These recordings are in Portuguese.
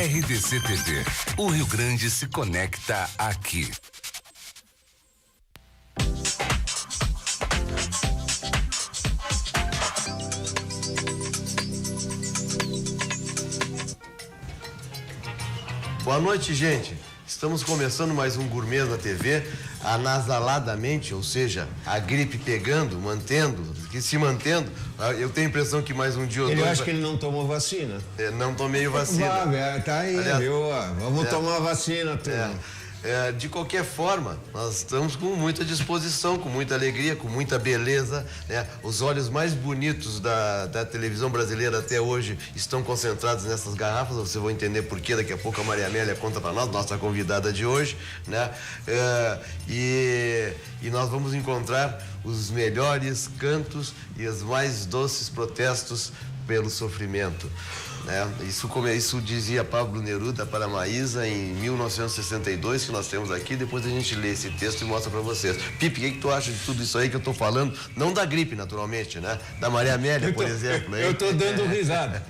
RDC TV. O Rio Grande se conecta aqui. Boa noite, gente. Estamos começando mais um Gourmet da TV, anasaladamente, ou seja, a gripe pegando, se mantendo. Eu tenho a impressão que mais um dia ou dois... Ele acha que ele não tomou vacina. Não tomei vacina. Tá aí, aliás, viu? Vamos tomar vacina, turma. De qualquer forma, nós estamos com muita disposição, com muita alegria, com muita beleza, né? Os olhos mais bonitos da televisão brasileira até hoje estão concentrados nessas garrafas. Você vai entender por quê. Daqui a pouco a Maria Amélia conta para nós, nossa convidada de hoje, né? E nós vamos encontrar os melhores cantos e os mais doces protestos pelo sofrimento. Isso dizia Pablo Neruda para Maísa em 1962, que nós temos aqui. Depois a gente lê esse texto e mostra para vocês. Pipe, o que tu acha de tudo isso aí que eu tô falando? Não da gripe, naturalmente, né? Da Maria Amélia, por exemplo. Eu tô dando risada.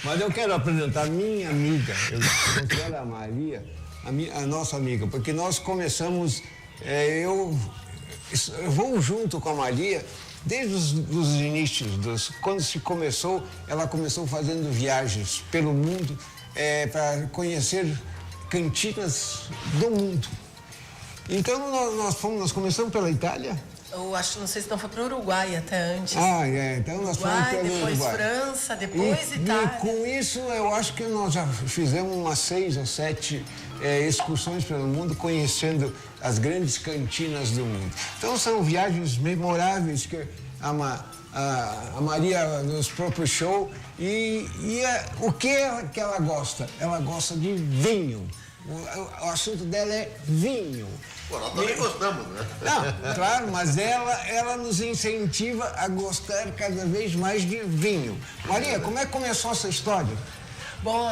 Mas eu quero apresentar minha amiga. Eu considero a Maria, a nossa amiga, porque nós começamos, eu vou junto com a Maria desde os inícios, quando se começou, ela começou fazendo viagens pelo mundo para conhecer cantinas do mundo. Então nós começamos pela Itália. Eu acho, não sei se não foi para o Uruguai até antes. Então nós fomos pelo Uruguai. Depois França, depois Itália. E com isso eu acho que nós já fizemos umas 6 ou 7 excursões pelo mundo, conhecendo as grandes cantinas do mundo. Então são viagens memoráveis que a Maria nos proporcionou o que ela gosta? Ela gosta de vinho. O assunto dela é vinho. Pô, nós também gostamos, né? Não, claro, mas ela nos incentiva a gostar cada vez mais de vinho. Maria, como é que começou essa história? Bom,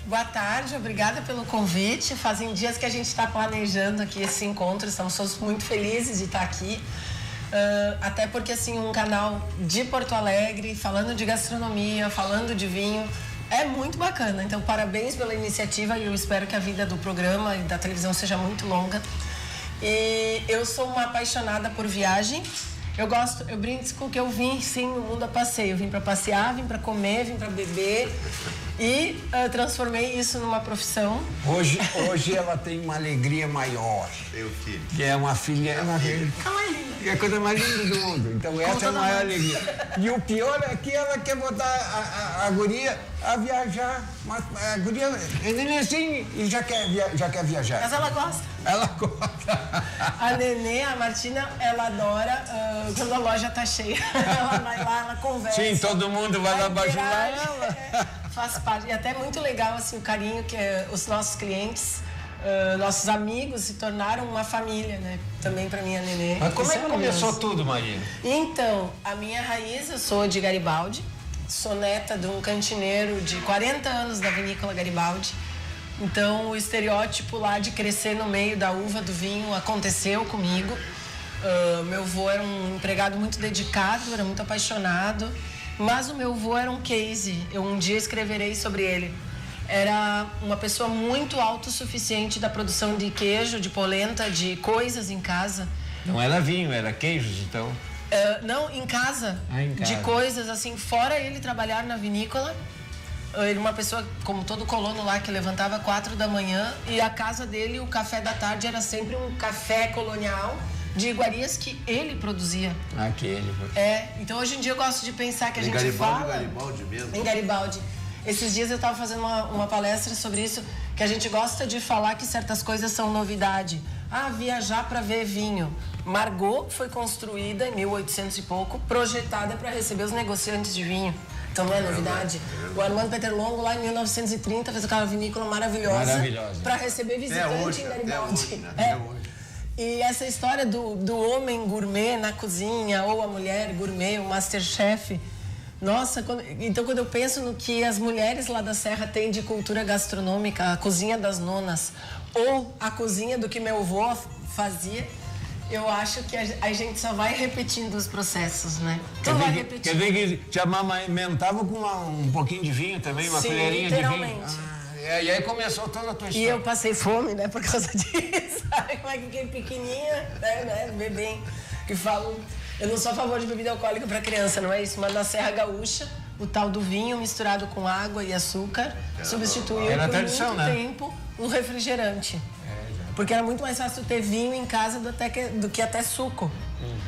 boa tarde, obrigada pelo convite. Fazem dias que a gente está planejando aqui esse encontro, estamos todos muito felizes de estar aqui. Até porque, assim, um canal de Porto Alegre, falando de gastronomia, falando de vinho, é muito bacana. Então, parabéns pela iniciativa e eu espero que a vida do programa e da televisão seja muito longa. E eu sou uma apaixonada por viagem. Eu brinco que eu vim, sim, no mundo a passeio. Eu vim para passear, vim para comer, vim para beber e transformei isso numa profissão. Hoje ela tem uma alegria maior. Meu filho. Que é uma filha. É a coisa mais linda do mundo. Então essa é a maior alegria. E o pior é que ela quer botar a guria a viajar. Mas a guria é nenenzinho e já quer viajar. Mas ela gosta. Ela gosta. A Nenê, a Martina, ela adora quando a loja tá cheia. Ela vai lá, ela conversa. Sim, todo mundo vai lá bajular ela. Faz parte. E até é muito legal assim, o carinho que os nossos clientes, nossos amigos se tornaram uma família, né? Também para minha Nenê. Mas como é que começou tudo, Maria? Então, a minha raiz, eu sou de Garibaldi, sou neta de um cantineiro de 40 anos da vinícola Garibaldi. Então, o estereótipo lá de crescer no meio da uva do vinho aconteceu comigo. Meu avô era um empregado muito dedicado, era muito apaixonado, mas o meu avô era um case. Eu um dia escreverei sobre ele. Era uma pessoa muito autossuficiente da produção de queijo, de polenta, de coisas em casa. Não era vinho, era queijos, então? Não, em casa. Em casa. De coisas assim, fora ele trabalhar na vinícola. Ele uma pessoa, como todo colono lá, que levantava 4 da manhã e a casa dele, o café da tarde era sempre um café colonial de iguarias que ele produzia. Então hoje em dia eu gosto de pensar que a gente Garibaldi, fala... Garibaldi mesmo. Em Garibaldi. Esses dias eu estava fazendo uma palestra sobre isso, que a gente gosta de falar que certas coisas são novidade. Viajar para ver vinho. Margot foi construída em 1800 e pouco, projetada para receber os negociantes de vinho. Então não é novidade. O Armando Peter Longo, lá em 1930, fez aquela vinícola maravilhosa. para receber visitante em Garibaldi. Até hoje. E essa história do homem gourmet na cozinha, ou a mulher gourmet, o masterchef. Nossa, quando eu penso no que as mulheres lá da Serra têm de cultura gastronômica, a cozinha das nonas, ou a cozinha do que meu avô fazia, eu acho que a gente só vai repetindo os processos, né? Quer ver que te amamentava com um pouquinho de vinho também, uma colherinha de vinho? E aí começou toda a tua E história. eu passei fome, né, por causa disso. Aí como é que fiquei pequenininha, né, bebê, que falam... Eu não sou a favor de bebida alcoólica para criança, não é isso? Mas na Serra Gaúcha, o tal do vinho misturado com água e açúcar substituiu Era por tradição, muito né? tempo o refrigerante. Porque era muito mais fácil ter vinho em casa do que até suco.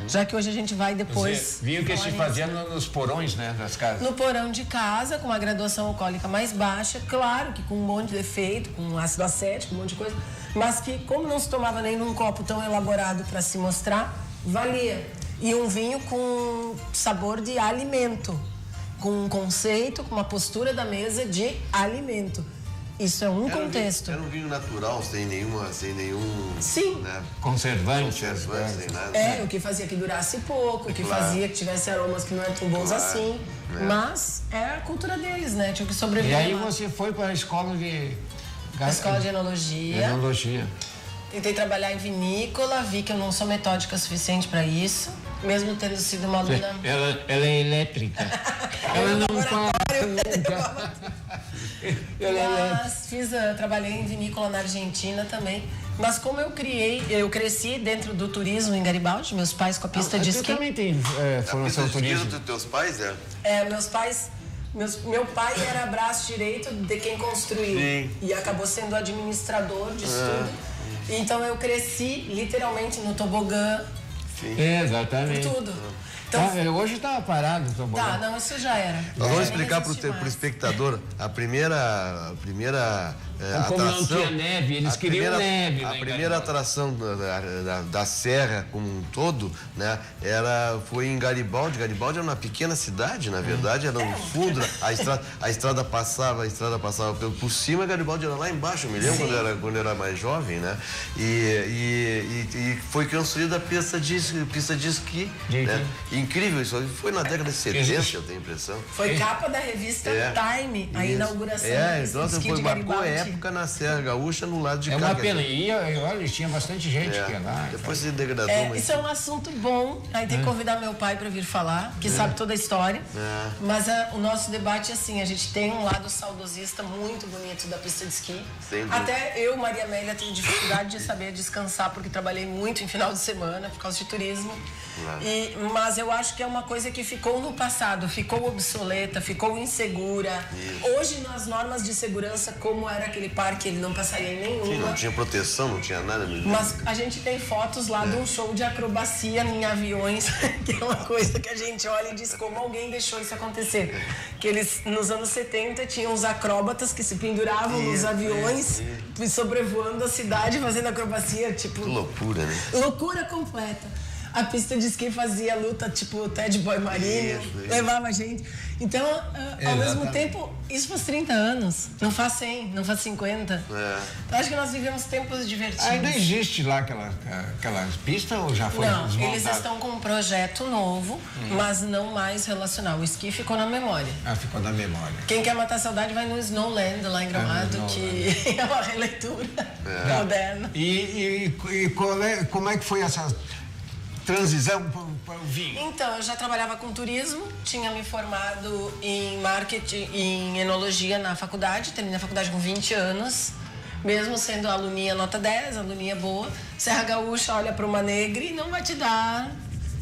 Já que hoje a gente vai depois... Vinho que se falar fazia nos porões, né, das casas. no porão de casa, com uma graduação alcoólica mais baixa, claro que com um monte de defeito, com ácido acético, um monte de coisa, mas que, como não se tomava nem num copo tão elaborado para se mostrar, valia. E um vinho com sabor de alimento, com um conceito, com uma postura da mesa de alimento. Isso é um contexto. Era um vinho natural, sem nenhum... Sim. Né, Conservante. sem nada. É, o que fazia que durasse pouco, o que Claro. fazia que tivesse aromas que não eram tão bons Claro. assim. É. Mas é a cultura deles, né? Tinha que E sobreviver. aí lá. você foi para a escola de... Na escola de enologia. Enologia. Tentei trabalhar em vinícola, vi que eu não sou metódica o suficiente para isso, mesmo tendo sido uma aluna... Ela é elétrica. Ela não para nunca. Ela é elétrica. Mas trabalhei em vinícola na Argentina também. Mas como eu cresci dentro do turismo em Garibaldi, meus pais com a pista de Tu esqui. também tem formação Pista de esqui turística? dos teus pais, Meus pais... Meu pai era braço direito de quem construiu. Sim. E acabou sendo administrador disso tudo. Então eu cresci literalmente no tobogã, Exatamente. tudo. Então, Hoje estava parado o tobogã. tá, não, isso já era. Nós vamos Nem explicar existe pro mais. espectador a primeira Como não atração. tinha neve, eles queriam neve. A lá em primeira Garibaldi. atração da Serra como um todo, né, foi em Garibaldi. Garibaldi era uma pequena cidade, na verdade, era no fundo. A estrada passava por cima, Garibaldi era lá embaixo. Eu me lembro quando eu era mais jovem, né? E foi construída a pista de esqui. Né? Incrível isso. Foi na década de 70, eu tenho a impressão. Foi capa da revista Time, a Isso. inauguração da pista Então de esqui foi de marcou a Garibaldi. época na Serra Gaúcha, no lado de É cá. uma quer pena. dizer, E olha, tinha bastante gente que ia lá. Depois se degradou, mas... Isso é um assunto bom. Aí tem que convidar meu pai para vir falar, que sabe toda a história. Mas o nosso debate é assim: a gente tem um lado saudosista muito bonito da pista de esqui. Sem dúvida. Até eu, Maria Amélia, tenho dificuldade de saber descansar, porque trabalhei muito em final de semana por causa de turismo. Mas eu acho que é uma coisa que ficou no passado, ficou obsoleta, ficou insegura. Hoje, nas normas de segurança, como era aquele parque, ele não passaria em nenhuma. Sim, não tinha proteção, não tinha nada. Mas a gente tem fotos lá de um show de acrobacia em aviões, que é uma coisa que a gente olha e diz como alguém deixou isso acontecer. Que eles, nos anos 70, tinham os acróbatas que se penduravam nos aviões, sobrevoando a cidade, fazendo acrobacia, tipo... Que loucura, né? Loucura completa. A pista de esqui fazia luta, tipo Ted Boy Marinho, levava a gente. Então, ao mesmo tempo, isso faz 30 anos, não faz 100, não faz 50. Então, acho que nós vivemos tempos divertidos. Ainda existe lá aquela pista ou já foi Não, desmontada? eles estão com um projeto novo, mas não mais relacional. O esqui ficou na memória. Ficou na memória. Quem quer matar a saudade vai no Snowland, lá em Gramado, que é uma releitura moderna. E como é que foi essa transição para o vinho? Então, eu já trabalhava com turismo, tinha me formado em marketing, em enologia na faculdade, terminei a faculdade com 20 anos, mesmo sendo aluninha nota 10, aluninha boa. Serra Gaúcha olha para uma negra e não vai te dar.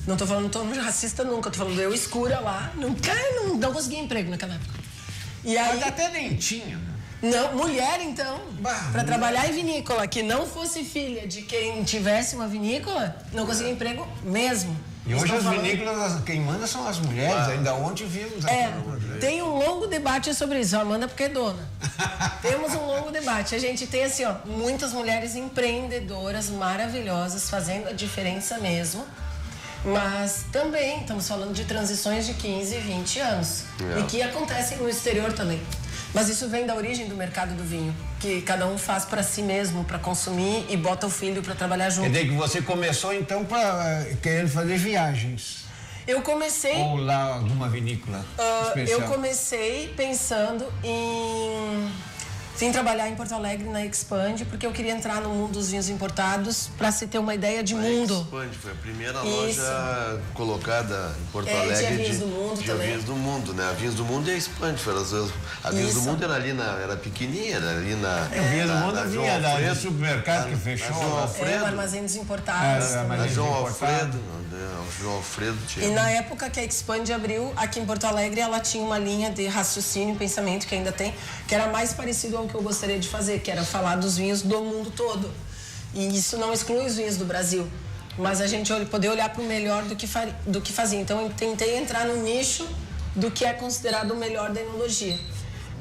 Não tô falando tom racista nunca, tô falando eu escura lá, não consegui emprego naquela época. E aí, Mas até nem tinha, né? não, mulher então, Bah, para trabalhar em vinícola, que não fosse filha de quem tivesse uma vinícola, não conseguia emprego mesmo. E hoje Estou as falando- vinícolas, quem manda são as mulheres. Ainda ontem vimos aqui. Tem um longo debate sobre isso. A Amanda porque é dona. Temos um longo debate. A gente tem assim, muitas mulheres empreendedoras maravilhosas fazendo a diferença mesmo. Mas também estamos falando de transições de 15, 20 anos. E que acontecem no exterior também. Mas isso vem da origem do mercado do vinho, que cada um faz para si mesmo, para consumir e bota o filho para trabalhar junto. Quer dizer que você começou então querendo fazer viagens. Eu comecei Ou lá alguma vinícola especial? eu comecei pensando em Vim trabalhar em Porto Alegre na Expand, porque eu queria entrar no mundo dos vinhos importados, para se ter uma ideia de mundo. Expand foi a primeira loja colocada em Porto Alegre. Tinha Vinhos do Mundo também. Vinhos do Mundo, né? A Vinhos do Mundo e a Expand. A Vinhos do Mundo era ali era pequenininha, era ali na... Vinhos do Mundo vinha da supermercado que fechou. João Alfredo. O Armazém dos Importados. Na João Alfredo. João Alfredo tinha. E na época que a Expand abriu aqui em Porto Alegre, ela tinha uma linha de raciocínio e pensamento que ainda tem, que era mais parecido ao que eu gostaria de fazer, que era falar dos vinhos do mundo todo. E isso não exclui os vinhos do Brasil, mas a gente poder olhar para o melhor do que fazia. Então eu tentei entrar no nicho do que é considerado o melhor da enologia.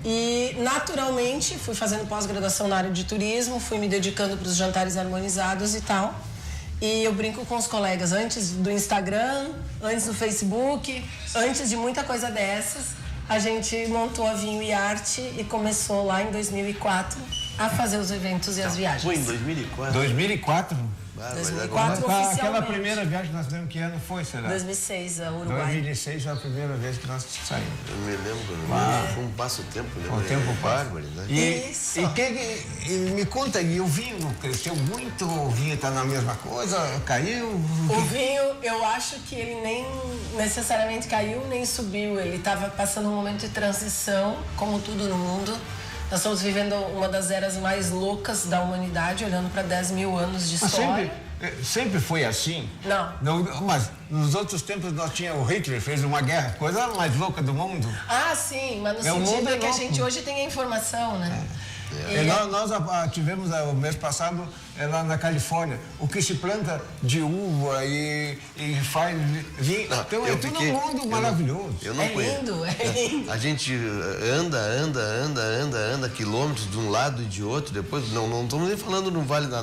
E naturalmente fui fazendo pós-graduação na área de turismo, fui me dedicando para os jantares harmonizados e tal. E eu brinco com os colegas, antes do Instagram, antes do Facebook, antes de muita coisa dessas, a gente montou a Vinho e Arte e começou lá em 2004 a fazer os eventos e as viagens. Foi em 2004? 2004? 2004 Aquela oficialmente. primeira viagem que nós fizemos, que ano foi, será? 2006, a Uruguai. 2006 foi a primeira vez que nós saímos. Eu me lembro, foi um passo-tempo, né? O tempo bárbaro, né? Isso. E me conta aí, o vinho cresceu muito, o vinho está na mesma coisa, caiu? O vinho, eu acho que ele nem necessariamente caiu, nem subiu. Ele estava passando um momento de transição, como tudo no mundo. Nós estamos vivendo uma das eras mais loucas da humanidade, olhando para 10 mil anos de história. Sempre foi assim? Não. Mas nos outros tempos nós tínhamos, o Hitler fez uma guerra, coisa mais louca do mundo. Ah, sim, mas no mundo sentido é é que a louco. gente hoje tem a informação, né? Nós tivemos o mês passado lá na Califórnia, o que se planta de uva e faz vinho. Então é todo mundo maravilhoso. Eu não É conheço. lindo, é lindo. A gente anda quilômetros de um lado e de outro, depois, não estamos nem falando no Vale da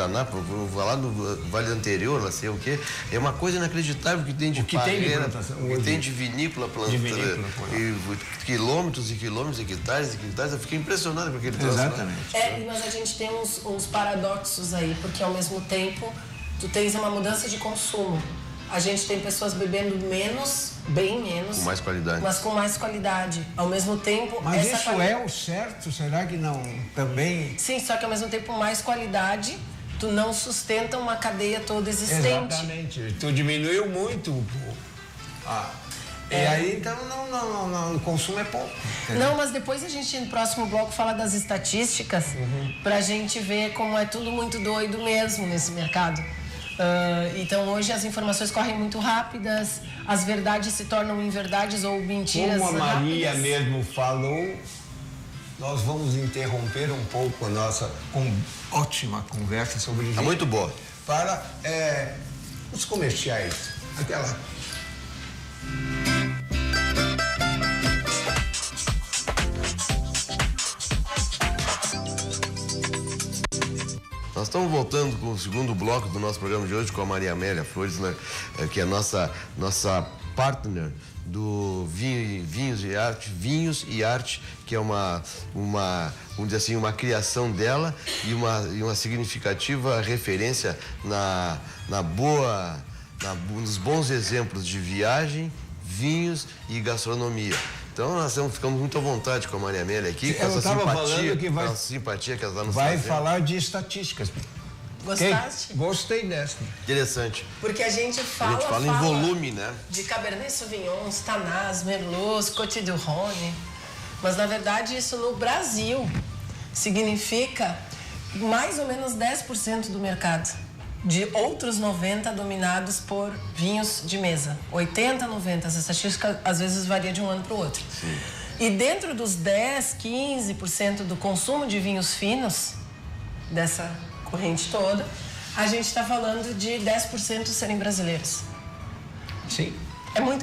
Napa, vou falar no Vale anterior, não sei o quê. É uma coisa inacreditável que tem de parreira, que tem de vinícola plantando, e quilômetros e quilômetros, hectares e hectares. Eu fiquei impressionado com aquele troço. Exatamente. Mas a gente tem uns paradoxos aí, porque ao mesmo tempo tu tens uma mudança de consumo. A gente tem pessoas bebendo menos, bem menos. Com mais qualidade. Mas com mais qualidade. Ao mesmo tempo... Mas isso é o certo? Será que não também? Sim, só que ao mesmo tempo mais qualidade, tu não sustenta uma cadeia toda existente. Exatamente. Tu diminuiu muito. E aí, então, o consumo é pouco. Entendeu? Não, mas depois a gente, no próximo bloco, fala das estatísticas, pra gente ver como é tudo muito doido mesmo nesse mercado. Então, hoje as informações correm muito rápidas, as verdades se tornam inverdades ou mentiras rápidas. Como a Maria rápidas. mesmo falou, nós vamos interromper um pouco a nossa ótima conversa sobre vinho. Tá muito boa. Para os comerciais. Aquela... Nós estamos voltando com o segundo bloco do nosso programa de hoje com a Maria Amélia Flores, né, que é a nossa partner do Vinhos e Arte, que é vamos dizer assim, uma criação dela e uma significativa referência nos bons exemplos de viagem, vinhos e gastronomia. Então nós ficamos muito à vontade com a Maria Amélia aqui, com essa simpatia que ela está nos vai fazendo. falar de estatísticas. Gostaste? Gostei dessa. Interessante. Porque a gente fala em volume, né? De Cabernet Sauvignon, Tanás, Merlot, Côte du Rhône. Mas, na verdade, isso no Brasil significa mais ou menos 10% do mercado. De outros 90% dominados por vinhos de mesa. 80%, 90%. Essa estatística, às vezes, varia de um ano para o outro. Sim. E dentro dos 10%, 15% do consumo de vinhos finos, dessa corrente toda, a gente está falando de 10% serem brasileiros. Sim.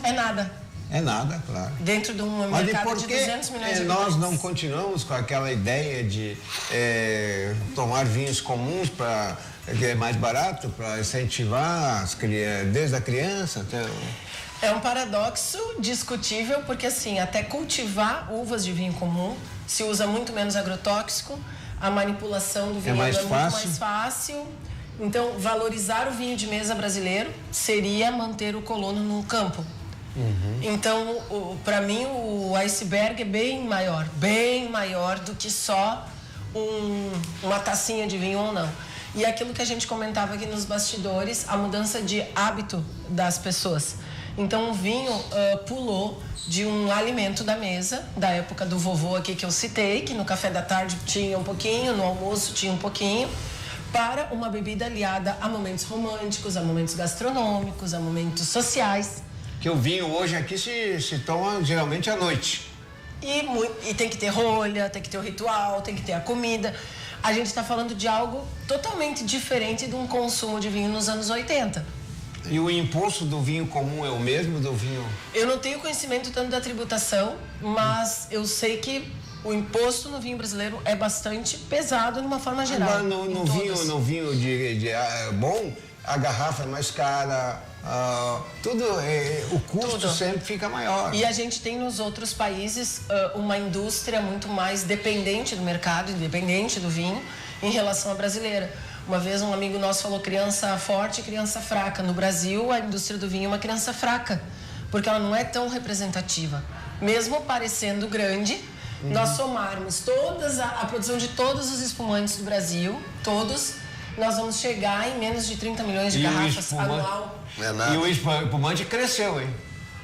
É nada. É nada, claro. Dentro de um mercado de 200 milhões de nós habitantes. não continuamos com aquela ideia de tomar vinhos comuns que é mais barato, para incentivar desde a criança até... É um paradoxo discutível, porque assim, até cultivar uvas de vinho comum se usa muito menos agrotóxico, a manipulação do vinho é muito mais fácil. Então, valorizar o vinho de mesa brasileiro seria manter o colono no campo. Então, para mim, o iceberg é bem maior do que só uma tacinha de vinho ou não. E aquilo que a gente comentava aqui nos bastidores, a mudança de hábito das pessoas. Então, o vinho pulou de um alimento da mesa, da época do vovô aqui que eu citei, que no café da tarde tinha um pouquinho, no almoço tinha um pouquinho, para uma bebida aliada a momentos românticos, a momentos gastronômicos, a momentos sociais. Que o vinho hoje aqui se toma geralmente à noite. E tem que ter rolha, tem que ter o ritual, tem que ter a comida. A gente está falando de algo totalmente diferente de um consumo de vinho nos anos 80. E o imposto do vinho comum é o mesmo do vinho? Eu não tenho conhecimento tanto da tributação, mas eu sei que o imposto no vinho brasileiro é bastante pesado de uma forma geral. Agora, no vinho bom, a garrafa é mais cara, o custo sempre fica maior. E a gente tem nos outros países uma indústria muito mais dependente do mercado, independente do vinho, em relação à brasileira. Uma vez um amigo nosso falou criança forte e criança fraca. No Brasil, a indústria do vinho é uma criança fraca, porque ela não é tão representativa. Mesmo parecendo grande, nós somarmos a produção de todos os espumantes do Brasil, todos, nós vamos chegar em menos de 30 milhões de garrafas anual. E o espumante cresceu, hein?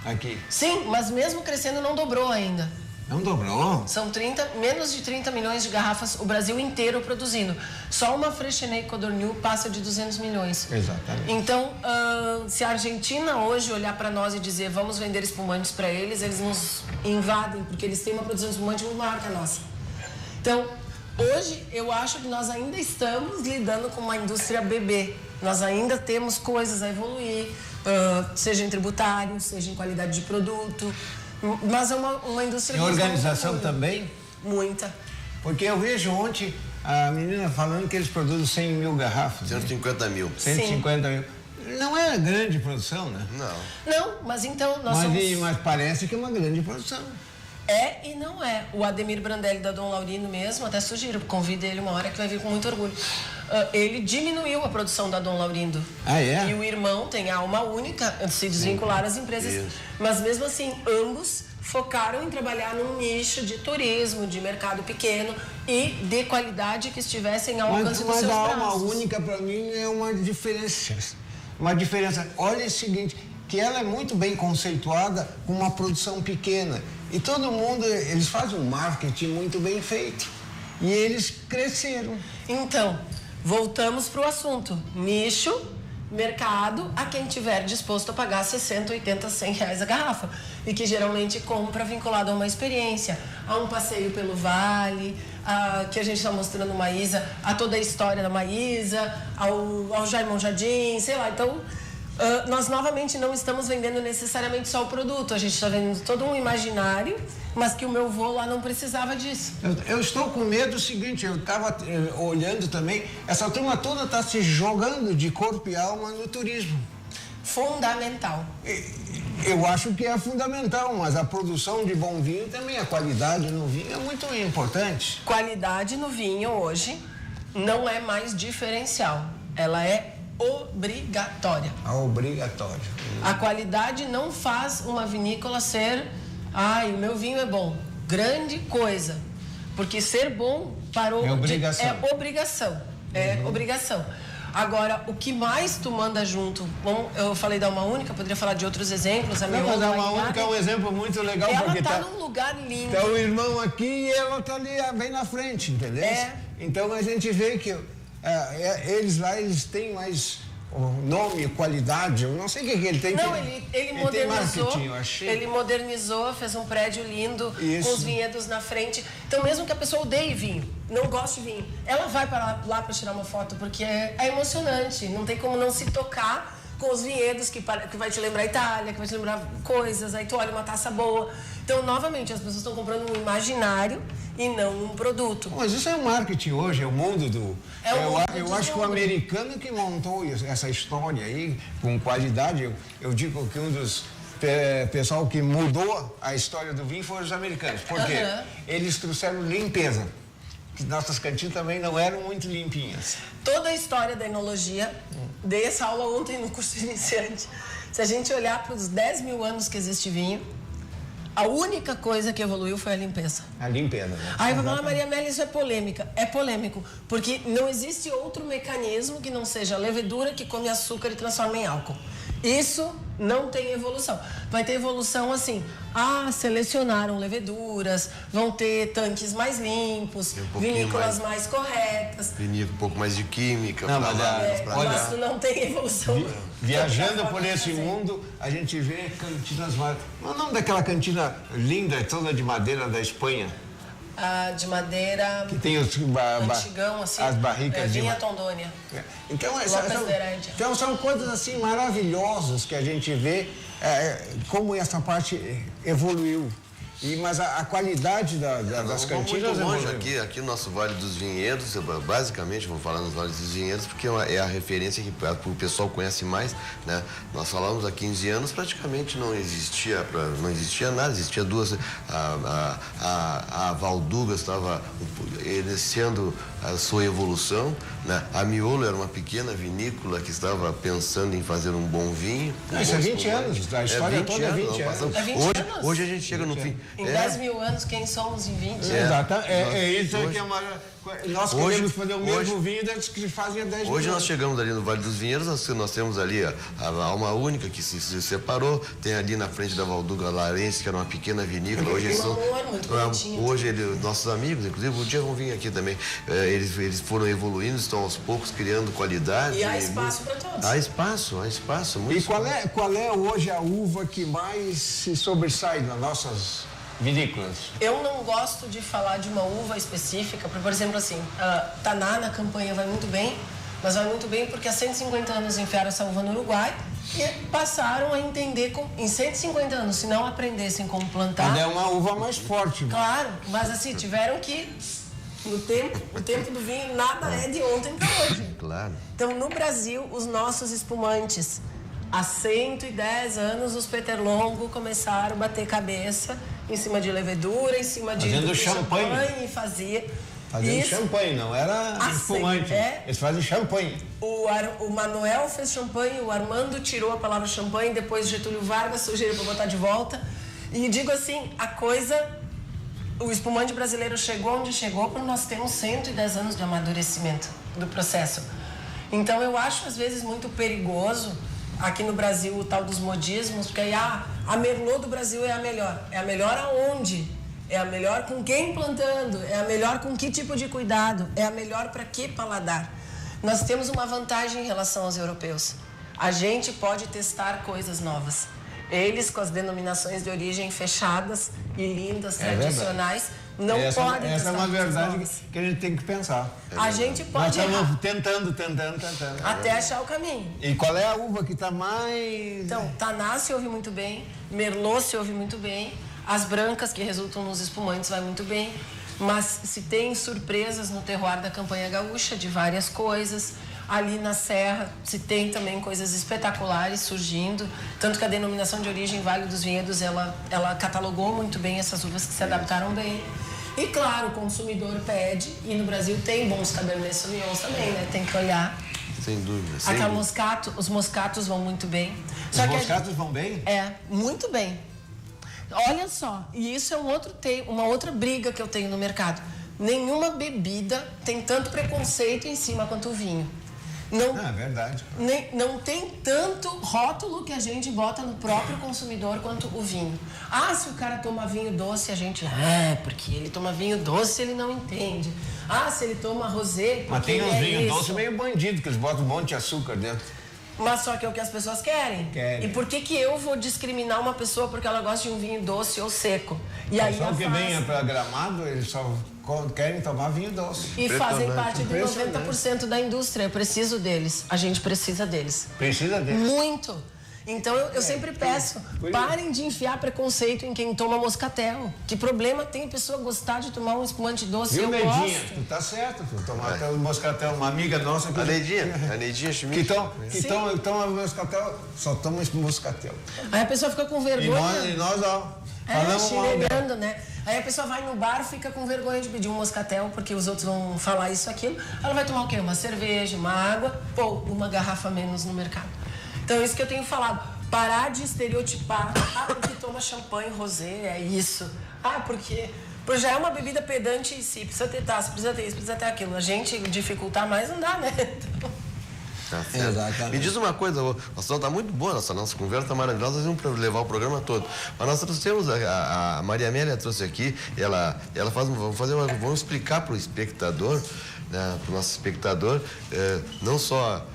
Aqui. Sim, mas mesmo crescendo não dobrou ainda. Não dobrou? São menos de 30 milhões de garrafas o Brasil inteiro produzindo. Só uma Freixenet Codorniu passa de 200 milhões. Exatamente. Então, se a Argentina hoje olhar para nós e dizer vamos vender espumantes para eles nos invadem, porque eles têm uma produção de espumante muito maior que a nossa. Então, hoje eu acho que nós ainda estamos lidando com uma indústria bebê. Nós ainda temos coisas a evoluir, seja em tributário, seja em qualidade de produto. Mas é uma indústria... E organização também? Muita. Porque eu vejo ontem a menina falando que eles produzem 100 mil garrafas. 150 mil. 150 mil. Não é grande produção, né? Não, mas então nós mas parece que é uma grande produção. É e não é. O Ademir Brandelli da Dom Laurino mesmo, até sugiro, convido ele uma hora que vai vir com muito orgulho. Ele diminuiu a produção da Dom Laurindo. Ah, é? E o irmão tem alma única, se desvincularam as empresas. Isso. Mas mesmo assim, ambos focaram em trabalhar num nicho de turismo, de mercado pequeno e de qualidade que estivessem ao alcance dos seus braços. Mas a alma única, para mim, é uma diferença. Olha o seguinte, que ela é muito bem conceituada com uma produção pequena. E todo mundo, eles fazem um marketing muito bem feito. E eles cresceram. Então, voltamos para o assunto. Nicho, mercado, a quem tiver disposto a pagar 60, 80, 100 reais a garrafa. E que geralmente compra vinculado a uma experiência, a um passeio pelo vale, que a gente está mostrando Maísa, a toda a história da Maísa, ao Jaimão Jardim, sei lá. Então, nós novamente não estamos vendendo necessariamente só o produto, a gente está vendendo todo um imaginário, mas que o meu vô lá não precisava disso. Eu estou com medo do seguinte, eu estava olhando também, essa turma toda está se jogando de corpo e alma no turismo. Fundamental. Eu acho que é fundamental, mas a produção de bom vinho também, a qualidade no vinho é muito importante. Qualidade no vinho hoje não é mais diferencial, ela é obrigatória. Obrigatória. A qualidade não faz uma vinícola ser, o meu vinho é bom. Grande coisa. Porque ser bom parou é obrigação. É obrigação. Agora, o que mais tu manda junto? Bom, eu falei da Alma Única, poderia falar de outros exemplos. Mas a Alma Única é um exemplo muito legal. Ela porque tá num lugar lindo. Tá o irmão aqui e ela tá ali bem na frente, entendeu? Então a gente vê que eles lá, eles têm mais nome, qualidade, eu não sei o que ele tem. Não, ele modernizou, marketing, eu achei. Ele modernizou, fez um prédio lindo, Isso. com os vinhedos na frente. Então, mesmo que a pessoa odeie vinho, não goste de vinho, ela vai lá para tirar uma foto, porque é emocionante, não tem como não se tocar com os vinhedos que vai te lembrar a Itália, que vai te lembrar coisas, aí tu olha uma taça boa. Então, novamente, as pessoas estão comprando um imaginário e não um produto. Mas isso é o marketing hoje, é o mundo do... Eu acho que o americano que montou essa história aí, com qualidade, eu digo que um dos pessoal que mudou a história do vinho foram os americanos. Por quê? Eles trouxeram limpeza. Nossas cantinas também não eram muito limpinhas. Toda a história da enologia, dei essa aula ontem no curso iniciante, Se a gente olhar para os 10 mil anos que existe vinho, a única coisa que evoluiu foi a limpeza. A limpeza, né? Aí vai falar, Maria Amélia, isso é polêmica. É polêmico, porque não existe outro mecanismo que não seja a levedura que come açúcar e transforma em álcool. Isso não tem evolução. Vai ter evolução assim, selecionaram leveduras, vão ter tanques mais limpos, vinícolas mais corretas. Vinícola, um pouco mais de química. Não, mas Mas não tem evolução. Viajando por esse mundo, a gente vê cantinas mais... Qual é o nome daquela cantina linda, toda de madeira da Espanha? De madeira... Que tem os... antigão, assim. As barricas de... Vinha Tondônia. Então são coisas assim maravilhosas que a gente vê como essa parte evoluiu. Mas a qualidade das cantinas muito longe aqui no nosso Vale dos Vinhedos, basicamente vamos falar nos Vales dos Vinhedos, porque é a referência que o pessoal conhece mais, né? Nós falamos há 15 anos, praticamente não existia nada, existia duas, a Valdugas estava iniciando a sua evolução, né? A Miolo era uma pequena vinícola que estava pensando em fazer um bom vinho. Isso é 20 anos, a história toda é 20 anos. Hoje a gente chega no fim. Em 10 mil anos, quem somos em 20? Exatamente. Isso que é uma... Nós queremos fazer o mesmo vinho deles que fazem há 10 mil anos. Hoje nós chegamos ali no Vale dos Vinhedos, nós temos ali a Alma Única, que se separou, tem ali na frente da Valduga Larense, que era uma pequena vinícola. Hoje nossos amigos, inclusive, um dia vão vir aqui também, eles foram evoluindo, estão aos poucos criando qualidade. E há espaço para todos. Há espaço. Muito e qual é hoje a uva que mais se sobressai nas nossas vinícolas? Eu não gosto de falar de uma uva específica, por exemplo, assim, Taná na campanha vai muito bem, mas vai muito bem porque há 150 anos enfiaram essa uva no Uruguai e passaram a entender, em 150 anos, se não aprendessem como plantar... Mas é uma uva mais forte. Claro, mas assim, tiveram que... O tempo do vinho, nada é de ontem para hoje. Claro. Então, no Brasil, os nossos espumantes, há 110 anos, os Peterlongo começaram a bater cabeça em cima de levedura, em cima de champanhe e fazendo champanhe, não era espumante. Eles fazem champanhe. O Manuel fez champanhe, o Armando tirou a palavra champanhe, depois Getúlio Vargas sugeriu para botar de volta. E digo assim, o espumante brasileiro chegou onde chegou porque nós temos 110 anos de amadurecimento do processo. Então, eu acho, às vezes, muito perigoso aqui no Brasil o tal dos modismos, porque aí a Merlot do Brasil é a melhor. É a melhor aonde? É a melhor com quem plantando? É a melhor com que tipo de cuidado? É a melhor para que paladar? Nós temos uma vantagem em relação aos europeus. A gente pode testar coisas novas. Eles, com as denominações de origem fechadas e lindas, tradicionais, não podem Essa é uma verdade novas. Que a gente tem que pensar. A gente pode Nós estamos tentando. até achar o caminho. E qual é a uva que está mais... Então, Taná se ouve muito bem, Merlot se ouve muito bem, as brancas que resultam nos espumantes vai muito bem, mas se tem surpresas no terroir da campanha gaúcha de várias coisas. Ali na Serra se tem também coisas espetaculares surgindo, tanto que a denominação de origem Vale dos Vinhedos, ela catalogou muito bem essas uvas que se adaptaram bem. E claro, o consumidor pede, e no Brasil tem bons Cabernet Sauvignons também, né? Tem que olhar. Sem dúvida. Os moscatos vão muito bem. Os moscatos vão bem? Muito bem. Olha só, e isso é uma outra briga que eu tenho no mercado. Nenhuma bebida tem tanto preconceito em cima quanto o vinho. É verdade. Não tem tanto rótulo que a gente bota no próprio consumidor quanto o vinho. Se o cara toma vinho doce, a gente... porque ele toma vinho doce, ele não entende. Se ele toma rosé, porque mas tem uns vinhos doces isso. meio bandido, que eles botam um monte de açúcar dentro. Mas só que é o que as pessoas querem. E por que eu vou discriminar uma pessoa porque ela gosta de um vinho doce ou seco? E aí só que venha para Gramado, eles só querem tomar vinho doce. E fazem parte de 90% da indústria. Eu preciso deles. A gente precisa deles. Precisa deles? Muito. Então eu sempre peço, parem de enfiar preconceito em quem toma moscatel. Que problema tem a pessoa gostar de tomar um espumante doce? Viu, eu Neidinha? gosto. Tu tá certo, tu tomar até o moscatel, uma amiga nossa que... A Neidinha Schmidt. Que toma moscatel, só toma esse moscatel. Aí a pessoa fica com vergonha. E nós falamos chinelando, né? Aí a pessoa vai no bar, fica com vergonha de pedir um moscatel, porque os outros vão falar isso, aquilo. Ela vai tomar o quê? Uma cerveja, uma água, uma garrafa menos no mercado. Então, isso que eu tenho falado. parar de estereotipar. Porque toma champanhe rosé, é isso. Porque já é uma bebida pedante em si, precisa ter taça, precisa ter isso, precisa ter aquilo. A gente dificultar mais não dá, né? Então... Exatamente. Me diz uma coisa, o assunto está muito boa, nossa conversa está maravilhosa, nós vamos levar o programa todo. Mas nós trouxemos, a Maria Amélia trouxe aqui, vamos explicar para o espectador, né, para o nosso espectador, não só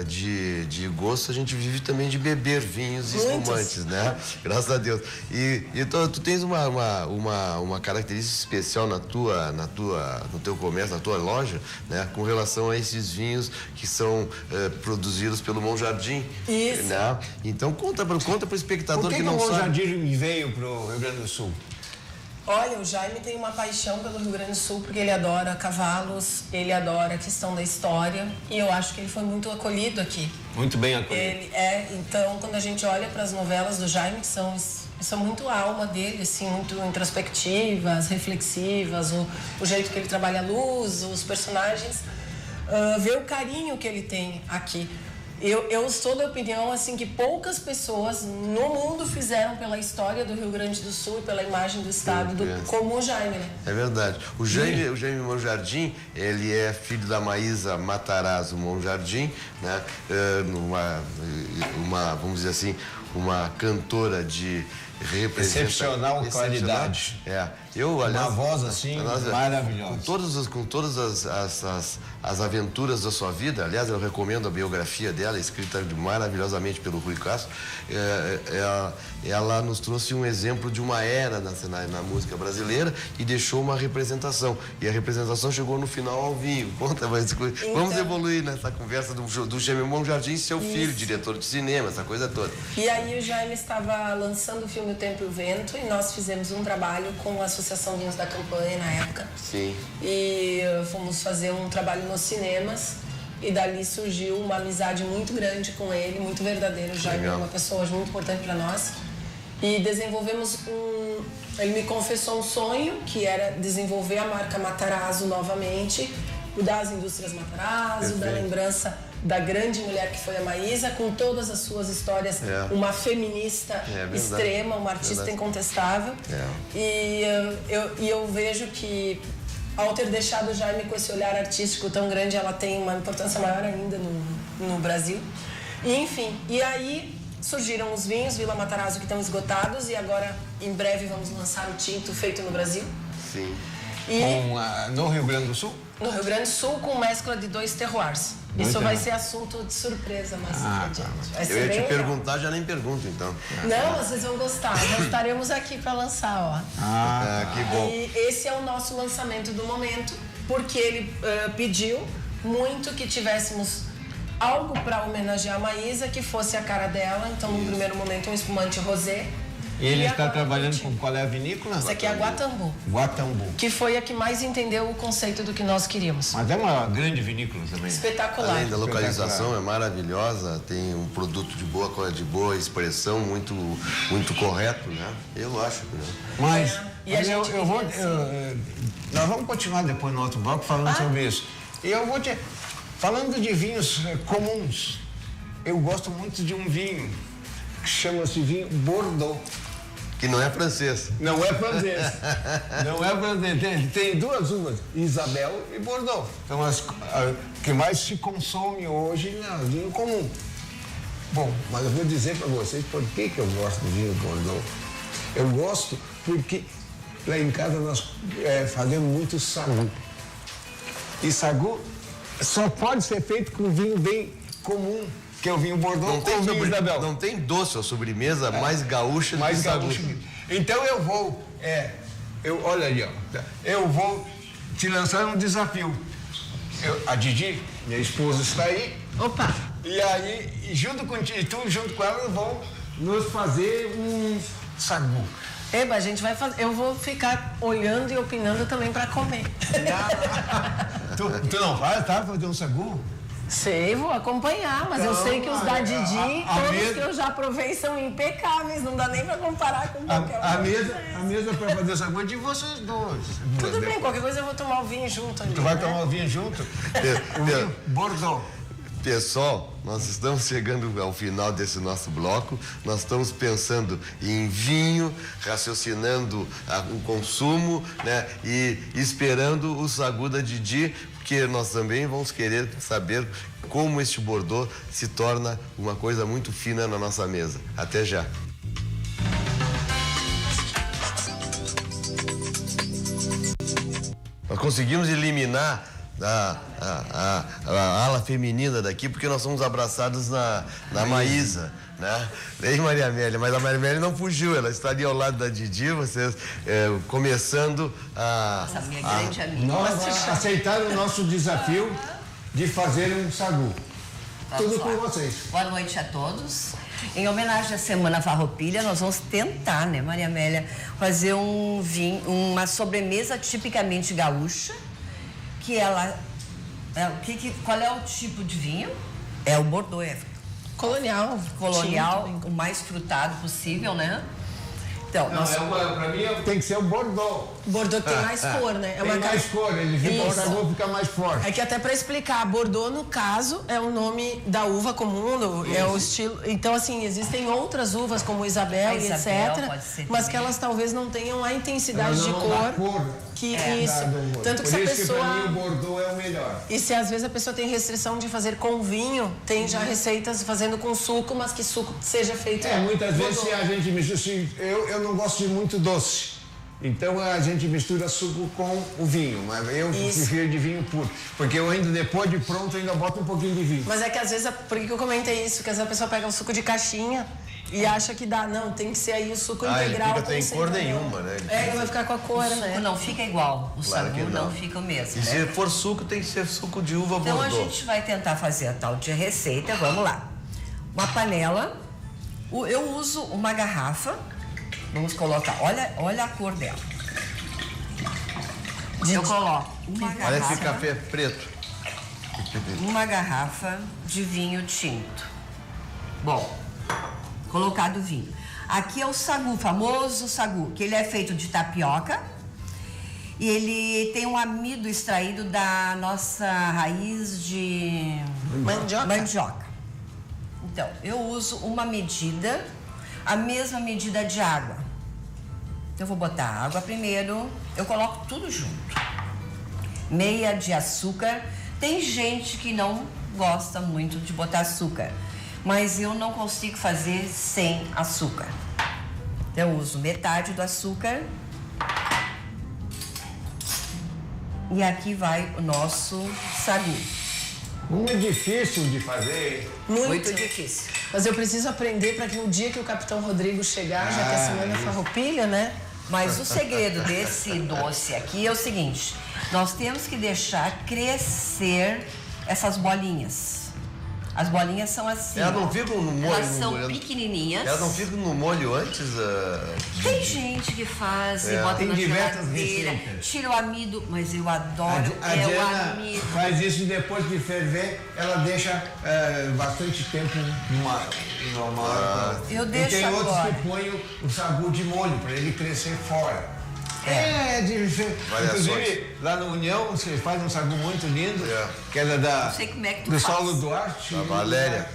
de gosto, a gente vive também de beber vinhos espumantes, né? Graças a Deus. E tu tens uma característica especial no teu comércio, na tua loja, né? Com relação a esses vinhos que são produzidos pelo Mon Jardim. Isso. Né? Então conta para o espectador que não sabe. Por que o Mon Jardim veio para o Rio Grande do Sul? Olha, o Jaime tem uma paixão pelo Rio Grande do Sul porque ele adora cavalos, ele adora a questão da história e eu acho que ele foi muito acolhido aqui. Muito bem acolhido. Então, quando a gente olha para as novelas do Jaime, que são muito a alma dele, assim, muito introspectivas, reflexivas, o jeito que ele trabalha a luz, os personagens, vê o carinho que ele tem aqui. Eu sou da opinião assim que poucas pessoas no mundo fizeram pela história do Rio Grande do Sul e pela imagem do estado como o Jaime, né? É verdade. O Jaime Mon Jardim, ele é filho da Maísa Matarazzo Mon Jardim, né? Vamos dizer assim, uma cantora de excepcional qualidade. Aliás, uma voz assim maravilhosa. Com todas as aventuras da sua vida, aliás, eu recomendo a biografia dela, escrita maravilhosamente pelo Rui Castro. Ela nos trouxe um exemplo de uma era na música brasileira e deixou uma representação. E a representação chegou no final ao vinho. Vamos evoluir nessa conversa do Jaime Mon Jardim, seu filho, diretor de cinema, essa coisa toda. E aí o Jaime estava lançando o filme O Tempo e o Vento e nós fizemos um trabalho com a Associação Vinhos da Campanha na época. Sim. E fomos fazer um trabalho nos cinemas e dali surgiu uma amizade muito grande com ele, muito verdadeira. O Jaime é uma pessoa muito importante para nós. E desenvolvemos ele me confessou um sonho, que era desenvolver a marca Matarazzo novamente, das indústrias Matarazzo, da lembrança da grande mulher que foi a Maísa, com todas as suas histórias, uma feminista extrema, uma artista incontestável. E eu vejo que, ao ter deixado o Jaime com esse olhar artístico tão grande, ela tem uma importância maior ainda no Brasil. E, enfim, aí surgiram os vinhos Vila Matarazzo que estão esgotados e agora, em breve, vamos lançar o tinto feito no Brasil. Sim. No Rio Grande do Sul? No Rio Grande do Sul, com mescla de 2 terroirs. Isso vai ser assunto de surpresa mais adiante. Eu ia te perguntar, já nem pergunto, então. Não, vocês vão gostar. Nós estaremos aqui para lançar, ó. Que bom. E esse é o nosso lançamento do momento, porque ele pediu muito que tivéssemos algo para homenagear a Maísa, que fosse a cara dela. Então, no primeiro momento, um espumante rosé. E ele está trabalhando com qual é a vinícola? Essa aqui é a Guatambu. Guatambu. Que foi a que mais entendeu o conceito do que nós queríamos. Mas é uma grande vinícola também. Espetacular. Além da localização, é maravilhosa, tem um produto de boa expressão, muito correto, né? Eu acho, né? Mas assim. Nós vamos continuar depois no outro bloco falando sobre isso. E eu vou falando de vinhos comuns, eu gosto muito de um vinho que chama-se vinho Bordeaux. Que não é francês. Não é francês. Não é francês. Tem duas uvas, Isabel e Bordeaux. Então, as que mais se consome hoje é vinho comum. Bom, mas eu vou dizer para vocês por que eu gosto do vinho Bordeaux. Eu gosto porque lá em casa nós fazemos muito sagu. E sagu só pode ser feito com vinho bem comum, que é o vinho Bordeaux. Não tem doce ou sobremesa mais gaúcha do que sagu. Então eu vou, olha ali, ó, eu vou te lançar um desafio. A Didi, minha esposa, está aí. Opa! E aí, junto com ela, vão nos fazer um sagu. Eba, a gente vai fazer. Eu vou ficar olhando e opinando também para comer. Tu não vai, tá? Fazer um sagu? Sei, vou acompanhar, mas eu sei que os da Didi, todos que eu já provei são impecáveis, não dá nem pra comparar com qualquer um. A mesa pra fazer sagu é de vocês dois. Tudo bem, qualquer coisa eu vou tomar o vinho junto ali. Tu vai tomar o vinho junto? O vinho Bordeaux. Pessoal, nós estamos chegando ao final desse nosso bloco. Nós estamos pensando em vinho, raciocinando o consumo, né? E esperando o sagu da Didi, porque nós também vamos querer saber como este Bordeaux se torna uma coisa muito fina na nossa mesa. Até já. Nós conseguimos eliminar a ala feminina daqui, porque nós somos abraçados na Maísa, né? Ei, Maria Amélia, mas a Maria Amélia não fugiu, ela está ali ao lado da Didi, vocês começando Essa minha grande amiga. Nós aceitaram o nosso desafio de fazer um sagu. Tudo com vocês. Boa noite a todos. Em homenagem à Semana Farroupilha, nós vamos tentar, né, Maria Amélia, fazer um vinho, uma sobremesa tipicamente gaúcha, que ela... qual é o tipo de vinho? É o Bordeaux, Colonial. colonial, o mais frutado possível, né? Então, Para mim tem que ser o Bordeaux. Bordeaux tem mais cor, né? Tem mais cor, ele fica, o sagu fica mais forte. É que até para explicar, Bordeaux, no caso, é o nome da uva comum, é o estilo. Então, assim, existem outras uvas, como Isabel e etc., pode ser mas também. que elas talvez não tenham a intensidade Elas de não dão cor. Que isso. Tanto que se Por a isso pessoa. que para mim o Bordeaux é o melhor. E se às vezes a pessoa tem restrição de fazer com vinho, tem já receitas fazendo com suco, mas que suco seja feito. Muitas vezes Bordeaux. a gente mistura assim, eu não gosto de muito doce. Então a gente mistura suco com o vinho, mas eu prefiro de vinho puro. Porque eu ainda, depois de pronto, ainda boto um pouquinho de vinho. Mas é que às vezes, por que eu comentei isso? Que às vezes a pessoa pega o suco de caixinha e acha que dá. Não, tem que ser aí o suco integral. Ele fica sem cor nenhuma, né? Ele vai ficar com a cor, o suco né? não fica igual, o Claro sagu que não. não fica o mesmo. E né? se for suco, tem que ser suco de uva Então Bordeaux. a gente vai tentar fazer a tal de receita, vamos lá. Uma panela, eu uso uma garrafa, vamos colocar, olha a cor dela. Eu coloco Parece café preto. uma garrafa de vinho tinto. Bom, colocado o vinho. Aqui é o sagu, famoso sagu, que ele é feito de tapioca e ele tem um amido extraído da nossa raiz de mandioca. Então, eu uso uma medida, a mesma medida de água. Eu vou botar a água primeiro, eu coloco tudo junto. Meia de açúcar. Tem gente que não gosta muito de botar açúcar, mas eu não consigo fazer sem açúcar. Eu uso metade do açúcar. E aqui vai o nosso sagu. Muito difícil de fazer. Muito difícil. Mas eu preciso aprender para que no dia que o Capitão Rodrigo chegar, já que a semana é farroupilha, né? Mas o segredo desse doce aqui é o seguinte: nós temos que deixar crescer essas bolinhas. As bolinhas são assim. Elas não ficam no molho. Elas são pequenininhas. Elas não ficam no molho antes? Tem gente que faz e bota Tem na diversas geladeira, receitas. tira o amido, mas eu adoro A o Diana amido. faz isso depois de ferver, ela deixa bastante tempo numa hora. Eu E deixo tem outros agora. que põem o sagu de molho para ele crescer fora. É diferente. Variações. Inclusive, lá no União, você faz um sagu muito lindo, que era Não sei como é que tu do faz. Saulo Duarte. A Valéria.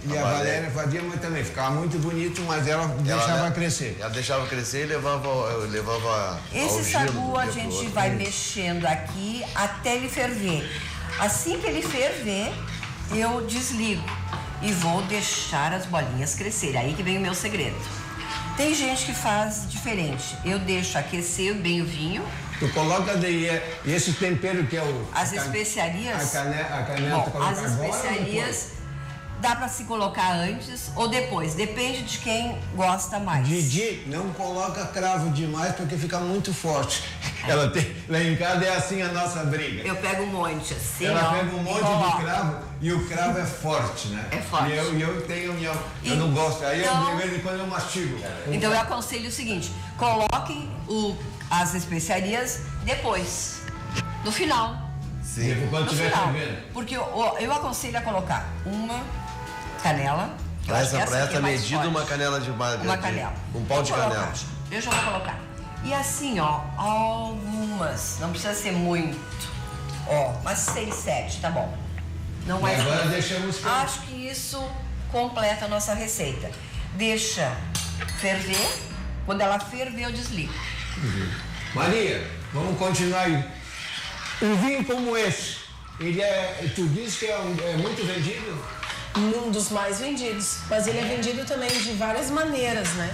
E a Valéria fazia muito também. Ficava muito bonito, mas ela deixava crescer. Ela deixava crescer e levava Esse ao gelo sagu do a dia pro gente outro. vai mexendo aqui até ele ferver. Assim que ele ferver, eu desligo e vou deixar as bolinhas crescerem. Aí que vem o meu segredo. Tem gente que faz diferente. Eu deixo aquecer bem o vinho. Tu coloca daí esse tempero que é As especiarias. A canela tu Bom, coloca as agora ou especiarias dá para se colocar antes ou depois. Depende de quem gosta mais. Didi, não coloca cravo demais porque fica muito forte. Ela tem, lá em casa é assim a nossa briga. Eu pego um monte assim, Ela ó, pega um e monte coloco. de cravo e o cravo é forte, né? É forte. E eu tenho minha. Eu não gosto. Aí Então- de vez em quando eu mastigo. Então eu aconselho o seguinte: coloquem as especiarias depois, no final. Sim. Quando No estiver final. fervendo. Porque eu aconselho a colocar uma canela. que eu acho que Pra aqui essa é mais medida, forte. uma canela de Uma canela. Um pau de Vou colocar. canela. Eu já vou colocar. E assim, ó, algumas. Não precisa ser muito. Ó, umas 6, 7, tá bom. Não vai Agora ficar. deixamos... Acho que isso completa a nossa receita. Deixa ferver. Quando ela ferver, eu desligo. Maria, vamos continuar aí. Um vinho como esse, tu disse que é muito vendido? Um dos mais vendidos, mas ele é vendido também de várias maneiras, né?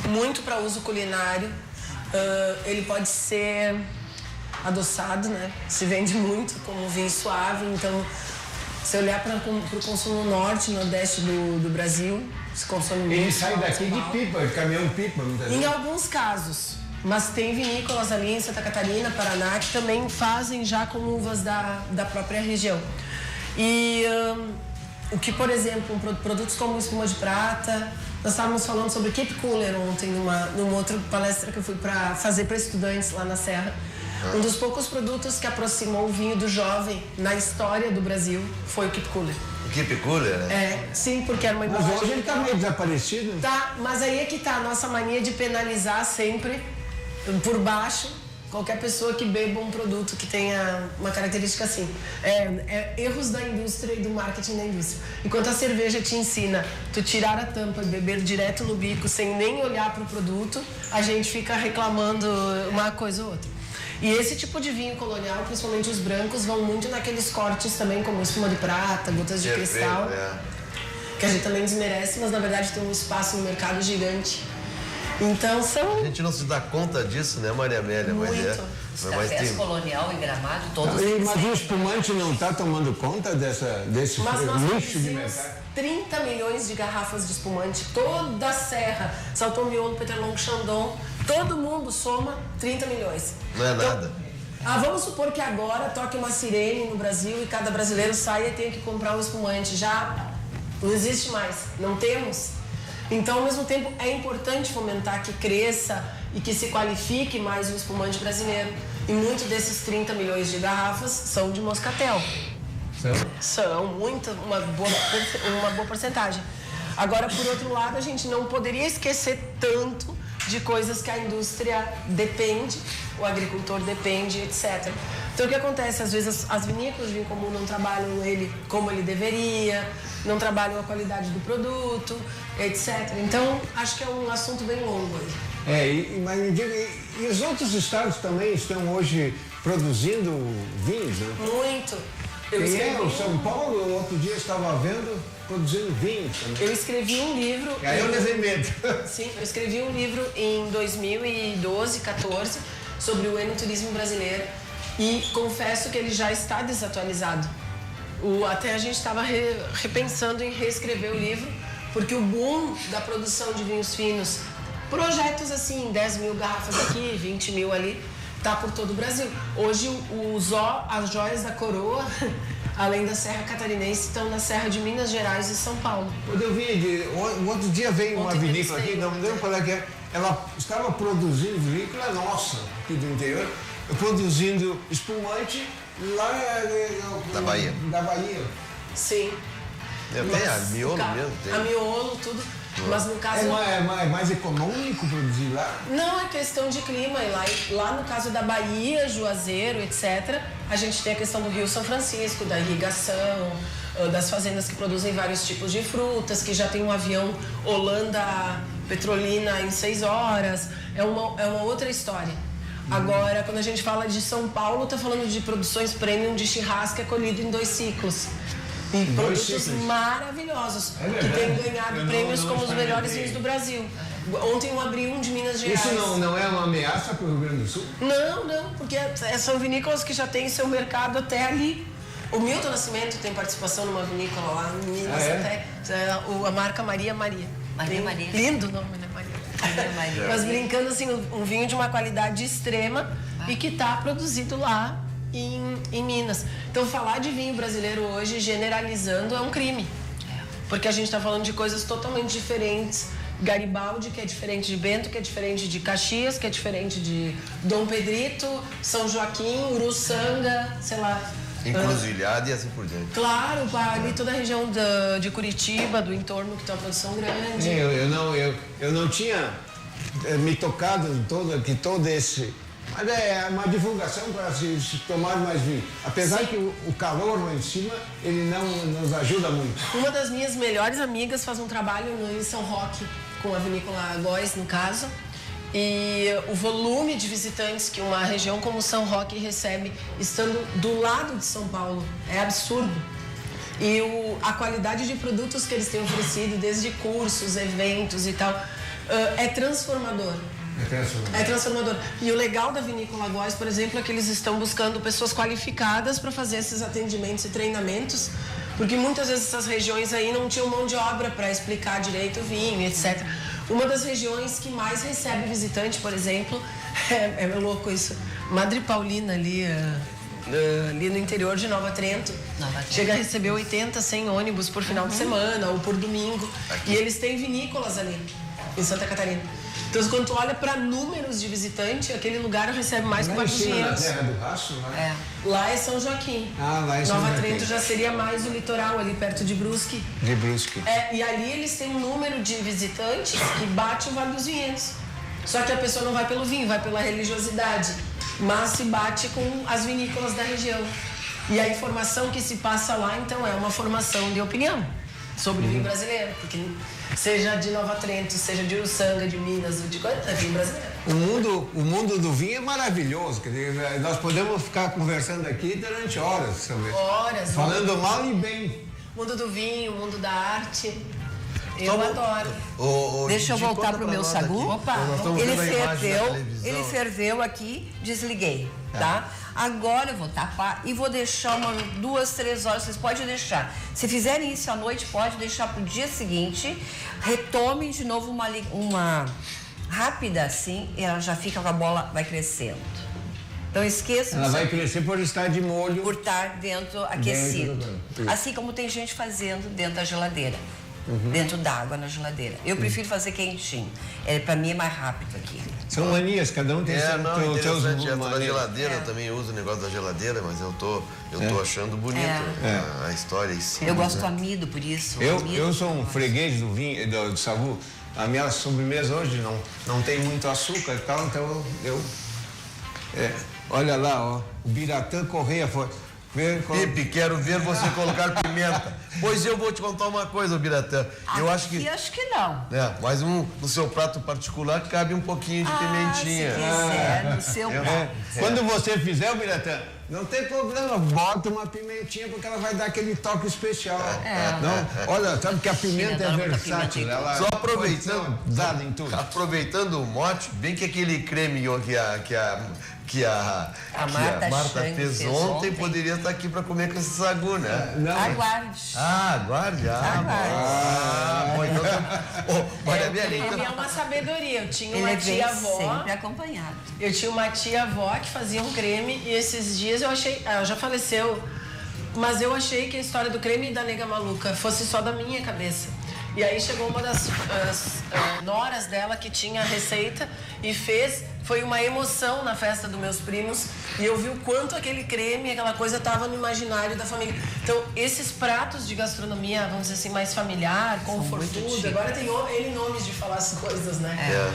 Muito para uso culinário, ele pode ser adoçado, né? Se vende muito como vinho suave, então se olhar para o consumo norte, nordeste do Brasil, se consome muito. Ele sai daqui de pipa, de caminhão-pipa, muitas vezes. Em alguns casos, mas tem vinícolas ali em Santa Catarina, Paraná, que também fazem já com uvas da própria região. E o que, por exemplo, produtos como espuma de prata, nós estávamos falando sobre Keep Cooler ontem, numa outra palestra que eu fui para fazer para estudantes lá na Serra. Um dos poucos produtos que aproximou o vinho do jovem na história do Brasil foi o Keep Cooler. O Keep Cooler, né? Sim, porque era uma Mas embalagem... hoje ele está meio desaparecido. Tá, mas aí é que tá a nossa mania de penalizar sempre por baixo qualquer pessoa que beba um produto que tenha uma característica assim. Erros da indústria e do marketing da indústria. Enquanto a cerveja te ensina tu tirar a tampa e beber direto no bico sem nem olhar para o produto, a gente fica reclamando uma coisa ou outra. E esse tipo de vinho colonial, principalmente os brancos, vão muito naqueles cortes também, como espuma de prata, gotas de cristal, que a gente também desmerece, mas na verdade tem um espaço no mercado gigante. Então A gente não se dá conta disso, né, Maria Amélia? Muito. Cafés colonial em Gramado, todos Mas o espumante não está tomando conta desse Mas nós nicho de produzimos mercado? 30 milhões de garrafas de espumante, toda a serra, Salton Miolo, Peterlong, Chandon, todo mundo soma 30 milhões. Não é nada. Vamos supor que agora toque uma sirene no Brasil e cada brasileiro saia e tenha que comprar um espumante. Já não existe mais, não temos. Então, ao mesmo tempo, é importante fomentar que cresça e que se qualifique mais o espumante brasileiro. E muitos desses 30 milhões de garrafas são de moscatel. São uma boa porcentagem. Agora, por outro lado, a gente não poderia esquecer tanto de coisas que a indústria depende, o agricultor depende, etc. Então, o que acontece? Às vezes, as vinícolas de vinho comum não trabalham ele como ele deveria, não trabalham a qualidade do produto, etc. Então, acho que é um assunto bem longo aí. Mas me diga, e os outros estados também estão hoje produzindo vinhos, né? Muito. O São Paulo, outro dia estava vendo, produzindo vinhos também. Eu escrevi um livro... E aí eu levei medo. Sim, eu escrevi um livro em 2012, 14, sobre o enoturismo brasileiro e confesso que ele já está desatualizado. Até a gente estava repensando em reescrever o livro, porque o boom da produção de vinhos finos, projetos assim, 10 mil garrafas aqui, 20 mil ali, tá por todo o Brasil. Hoje as joias da coroa, além da Serra Catarinense, estão na Serra de Minas Gerais e São Paulo. Quando eu vi, o outro dia veio uma vinícola aqui, não me lembro qual é que é, ela estava produzindo vinícola nossa, aqui do interior, produzindo espumante lá da Bahia. Sim. Tem a Miolo mesmo? Tem. A Miolo, tudo. Mas no caso... É mais econômico produzir lá? Não, é questão de clima. E lá no caso da Bahia, Juazeiro, etc., a gente tem a questão do Rio São Francisco, da irrigação, das fazendas que produzem vários tipos de frutas, que já tem um avião Holanda Petrolina em 6 horas. É uma outra história. Agora, quando a gente fala de São Paulo, está falando de produções premium de churrasco colhido em 2 ciclos. E produtos maravilhosos, que têm ganhado prêmios como os melhores vinhos do Brasil. Ontem eu abri um de Minas Gerais. Isso não é uma ameaça para o Rio Grande do Sul? Não, porque são vinícolas que já têm seu mercado até ali. O Milton Nascimento tem participação numa vinícola lá em Minas até. A marca Maria. Maria. Lindo o nome, né, Maria? Mas brincando assim, um vinho de uma qualidade extrema e que está produzido lá em Minas. Então, falar de vinho brasileiro hoje, generalizando, é um crime. Porque a gente está falando de coisas totalmente diferentes. Garibaldi, que é diferente de Bento, que é diferente de Caxias, que é diferente de Dom Pedrito, São Joaquim, Uruçanga, sei lá. Encruzilhada e assim por diante. Claro, ali toda a região de Curitiba, do entorno, que tem uma produção grande. Eu não tinha me tocado que todo esse Mas é uma divulgação para se tomar mais vinho. Apesar que o calor lá em cima, ele não nos ajuda muito. Uma das minhas melhores amigas faz um trabalho em São Roque, com a vinícola Góis, no caso. E o volume de visitantes que uma região como São Roque recebe, estando do lado de São Paulo, é absurdo. E a qualidade de produtos que eles têm oferecido, desde cursos, eventos e tal, é transformador. É transformador. E o legal da Vinícola Góis, por exemplo, é que eles estão buscando pessoas qualificadas para fazer esses atendimentos e treinamentos, porque muitas vezes essas regiões aí não tinham mão de obra para explicar direito o vinho, etc. Uma das regiões que mais recebe visitante, por exemplo, é louco isso, Madre Paulina ali no interior de Nova Trento. Chega a receber 80, 100 ônibus por final de semana ou por domingo. E eles têm vinícolas ali, em Santa Catarina. Então, quando tu olha para números de visitante, aquele lugar recebe mais que 400. Na Terra do Rastro, né? Lá é São Joaquim. Lá é São Nova Joaquim. Trento já seria mais o litoral, ali perto de Brusque. De Brusque. E ali eles têm um número de visitantes que bate o Vale dos Vinhedos. Só que a pessoa não vai pelo vinho, vai pela religiosidade. Mas se bate com as vinícolas da região. E a informação que se passa lá, então, é uma formação de opinião sobre o vinho brasileiro. Porque seja de Nova Trento, seja de Uruçanga, de Minas, é vinho brasileiro. O mundo do vinho é maravilhoso. Quer dizer, nós podemos ficar conversando aqui durante horas, sabe? Horas. Falando mal e bem. Mundo do vinho, mundo da arte. Eu adoro. Deixa eu voltar pro meu sagu. Opa, Ele ferveu aqui, desliguei, tá? Agora eu vou tapar e vou deixar 2, 3 horas. Vocês podem deixar. Se fizerem isso à noite, pode deixar pro dia seguinte. Retomem de novo uma rápida assim, e ela já fica com a bola, vai crescendo. Então esqueça. Ela vai crescer por estar de molho. Por estar dentro aquecido. Assim como tem gente fazendo dentro da geladeira. Dentro d'água na geladeira. Eu prefiro fazer quentinho. Para mim é mais rápido aqui. São manias, cada um tem seus Na geladeira eu também uso o negócio da geladeira, mas eu tô achando bonito a história em si. Eu gosto do amido, por isso. Eu sou um freguês do vinho, do sagu. A minha sobremesa hoje não tem muito açúcar e tal, então olha lá, ó, o Biratã Correia foi. Pipe, quero ver você colocar pimenta. Pois eu vou te contar uma coisa, Biratã. Eu acho que não. Mas no seu prato particular cabe um pouquinho de pimentinha. Se quiser, no seu prato. Quando você fizer, Biratã, não tem problema, bota uma pimentinha porque ela vai dar aquele toque especial. Não? Olha, sabe que a pimenta é versátil. Ela só aproveitando, dada em tudo. Aproveitando o mote, bem que aquele creme que a Marta fez ontem poderia estar aqui para comer com esse sagu, né? Aguarde. Aguarde. Olha, ele é uma sabedoria. Eu tinha uma Ele tia-avó. sempre acompanhado. Eu tinha uma tia-avó que fazia um creme e esses dias eu achei. Ela já faleceu, mas eu achei que a história do creme da nega maluca fosse só da minha cabeça. E aí chegou uma das noras dela que tinha a receita e fez. Foi uma emoção na festa dos meus primos e eu vi o quanto aquele creme, aquela coisa estava no imaginário da família. Então, esses pratos de gastronomia, vamos dizer assim, mais familiar, comfort food, agora tem nomes de falar as coisas, né?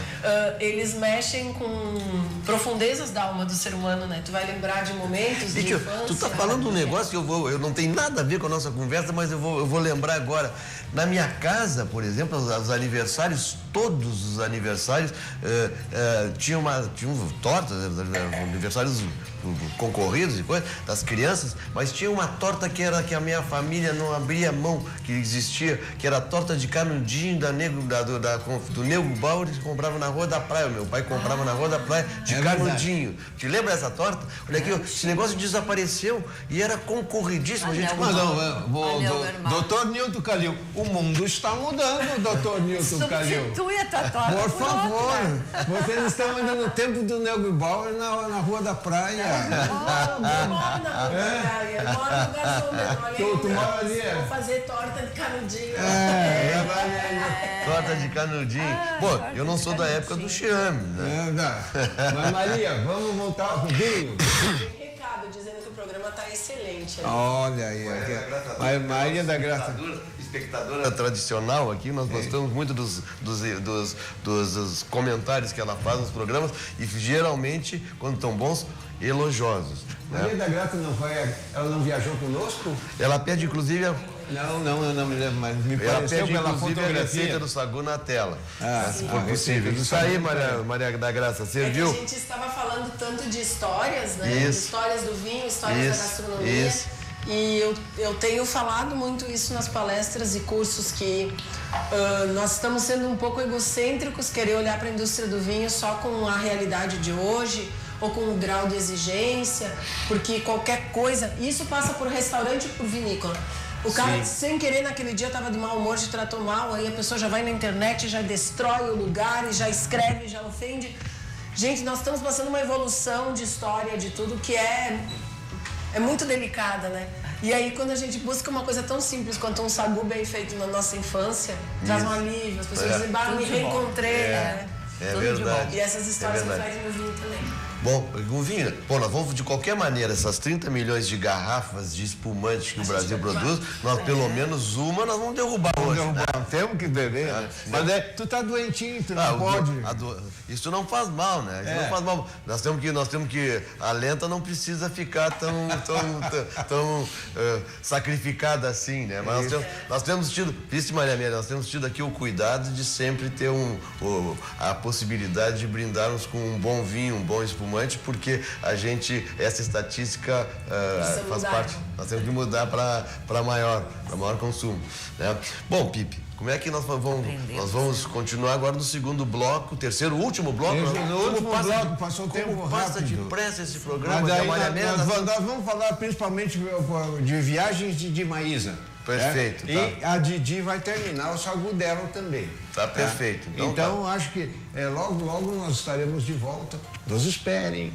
Eles mexem com profundezas da alma do ser humano, né? Tu vai lembrar de momentos de infância. Tu tá falando um negócio que eu não tem nada a ver com a nossa conversa, mas eu vou lembrar agora. Na minha casa, por exemplo, os aniversários, todos os aniversários tinham tortas, aniversários concorridos e coisas, das crianças, mas tinha uma torta que a minha família não abria mão, que existia, que era a torta de canudinho do Nego Bauer, que comprava na Rua da Praia. Meu pai comprava na Rua da Praia de canudinho. Te lembra dessa torta? Olha aqui, esse negócio desapareceu e era concorridíssimo. Doutor Nilton Calil, o mundo está mudando, doutor Nilton Calil. Substitui a tua torta por favor, vocês estão ainda no tempo do Nego Bauer na Rua da Praia. Eu moro na Rua da Praia, eu moro no gasômetro. Tu mora ali, Vou fazer torta de canudinho. Torta de canudinho. Eu não sou da época do Xiame, né? Mas Maria, vamos voltar ao vinho. Tem recado dizendo que o programa está excelente. Olha aí. Maria da Graça. Espectadora tradicional aqui, nós gostamos muito dos comentários que ela faz nos programas e geralmente, quando estão bons, elogiosos. Maria da Graça ela não viajou conosco? Ela pede, inclusive... Não, eu não me lembro, mas me ela pareceu pede, pela inclusive, a receita fotografia do sagu na tela, se for a possível. Isso aí, Maria da Graça, serviu? É que a gente estava falando tanto de histórias, né? Isso. Histórias do vinho, histórias da gastronomia. Isso. E eu tenho falado muito isso nas palestras e cursos, que nós estamos sendo um pouco egocêntricos, querer olhar para a indústria do vinho só com a realidade de hoje, ou com o grau de exigência, porque qualquer coisa, isso passa por restaurante e por vinícola. O cara, sem querer, naquele dia estava de mau humor, te tratou mal, aí a pessoa já vai na internet, já destrói o lugar, e já escreve, já ofende. Gente, nós estamos passando uma evolução de história, de tudo, que é muito delicada, né? E aí, quando a gente busca uma coisa tão simples quanto um sagu bem feito na nossa infância, traz um alívio, as pessoas dizem, me reencontrei, né? É verdade. E essas histórias refletem no vinho também. Bom, o vinho, nós vamos, de qualquer maneira, essas 30 milhões de garrafas de espumante que o Brasil produz, nós pelo menos uma nós vamos derrubar hoje. Né? Temos que beber. Mas tu tá doentinho, tu não pode. Isso não faz mal, né? Isso não faz mal. Nós temos que a lenta não precisa ficar tão sacrificada assim, né? Mas nós temos tido, vice Maria Amélia, nós temos tido aqui o cuidado de sempre ter a possibilidade de brindarmos com um bom vinho, um bom espumante, porque essa estatística faz parte. Nós temos que mudar para maior consumo, né? Bom, Pipe, como é que nós vamos continuar agora no segundo bloco, terceiro, último bloco? No último bloco, passou o tempo passa rápido. Depressa esse programa. Mas daí nós vamos falar principalmente de viagens de Maísa. Perfeito. E a Didi vai terminar o sagu dela também. Tá perfeito. Então acho que logo nós estaremos de volta. Nos esperem.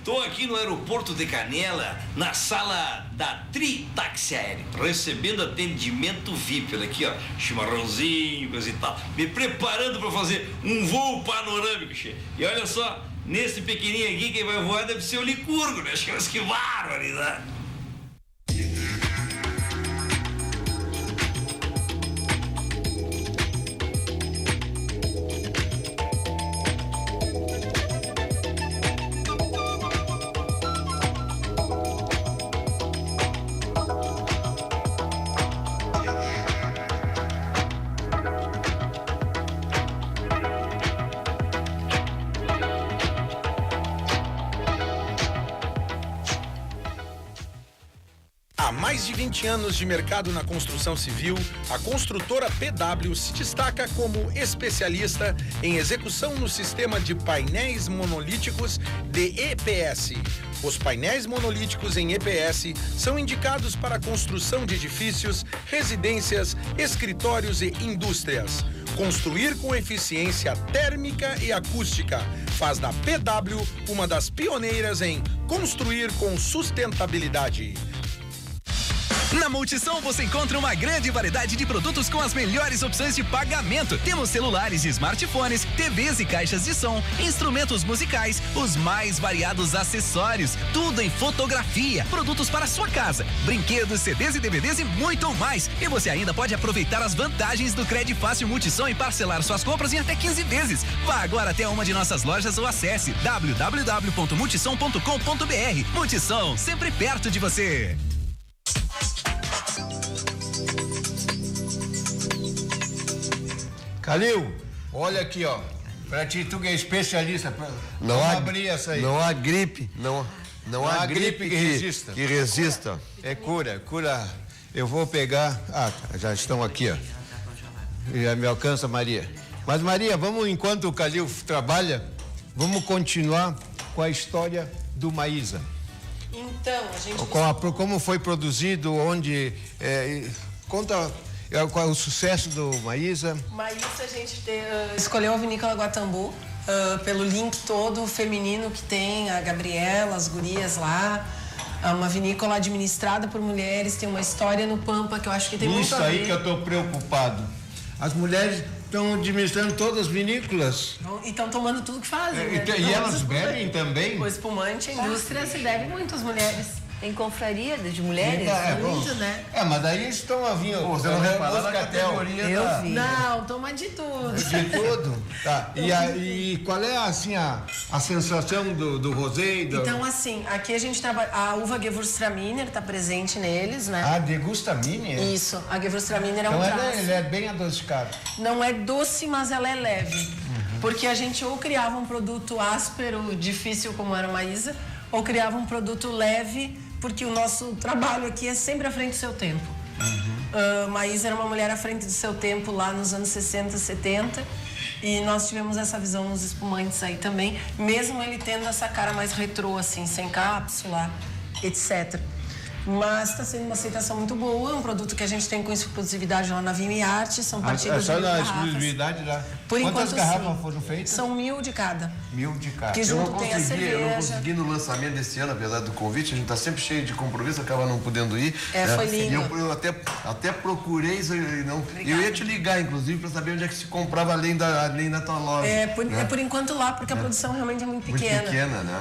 Tô aqui no aeroporto de Canela, na sala da Tri Táxi Aéreo, recebendo atendimento VIP. Olha aqui, ó, chimarrãozinho, coisa e tal, me preparando para fazer um voo panorâmico, che. E olha só, nesse pequenininho aqui, quem vai voar deve ser o Licurgo, né? Que barbaridade. Há mais de 20 anos de mercado na construção civil, a construtora PW se destaca como especialista em execução no sistema de painéis monolíticos de EPS. Os painéis monolíticos em EPS são indicados para a construção de edifícios, residências, escritórios e indústrias. Construir com eficiência térmica e acústica faz da PW uma das pioneiras em construir com sustentabilidade. Na Multissom você encontra uma grande variedade de produtos com as melhores opções de pagamento. Temos celulares e smartphones, TVs e caixas de som, instrumentos musicais, os mais variados acessórios, tudo em fotografia, produtos para sua casa, brinquedos, CDs e DVDs e muito mais. E você ainda pode aproveitar as vantagens do Crédito Fácil Multissom e parcelar suas compras em até 15 vezes. Vá agora até uma de nossas lojas ou acesse www.multissom.com.br. Multissom, sempre perto de você. Calil, olha aqui, ó. Pra ti, tu que é especialista, Não há, abrir essa aí. Não há gripe, não há gripe que resista. É cura. Eu vou pegar. Já estão aqui, ó. Já me alcança, Maria. Mas, Maria, vamos, enquanto o Calil trabalha, vamos continuar com a história do Maísa. Então, a gente... Como foi produzido, onde... conta... Qual é o sucesso do Maísa? Maísa, a gente escolheu a Vinícola Guatambu pelo link todo feminino que tem, a Gabriela, as gurias lá. É uma vinícola administrada por mulheres, tem uma história no Pampa que eu acho que tem muito a ver. Isso aí que eu tô preocupado. As mulheres estão administrando todas as vinícolas. E estão tomando tudo que fazem, né? E elas bebem também? O espumante, a indústria se deve muito às mulheres. Tem confraria de mulheres? Muito, né? Mas daí eles tomam vinho. Você não repara na categoria Eu vi. Não, toma de tudo. De tudo? Tá. E qual é, assim, a sensação do rosé? Então, assim, aqui a gente trabalha... A uva Gewürztraminer está presente neles, né? Ah, Degustaminer? Isso, a Gewürztraminer é um Então traço. ele é bem adocicado. Não é doce, mas ela é leve. Porque a gente ou criava um produto áspero, difícil, como era a Maísa, ou criava um produto leve, porque o nosso trabalho aqui é sempre à frente do seu tempo. Maísa era uma mulher à frente do seu tempo lá nos anos 60, 70, e nós tivemos essa visão nos espumantes aí também, mesmo ele tendo essa cara mais retrô, assim, sem cápsula, etc. Mas está sendo uma aceitação muito boa, é um produto que a gente tem com exclusividade lá na Vinho e Arte, são partidas de só na garrafas. exclusividade lá. Por Quantas enquanto, garrafas sim. foram feitas? São 1000 de cada. 1000 de cada. Que Eu junto não tem a consegui, cerveja. no lançamento desse ano, apesar do convite, a gente está sempre cheio de compromisso, acaba não podendo ir. Foi lindo. E eu até procurei isso, eu ia te ligar, inclusive, para saber onde é que se comprava além da tua loja. É por enquanto lá, porque a produção realmente é muito pequena. Muito pequena, né?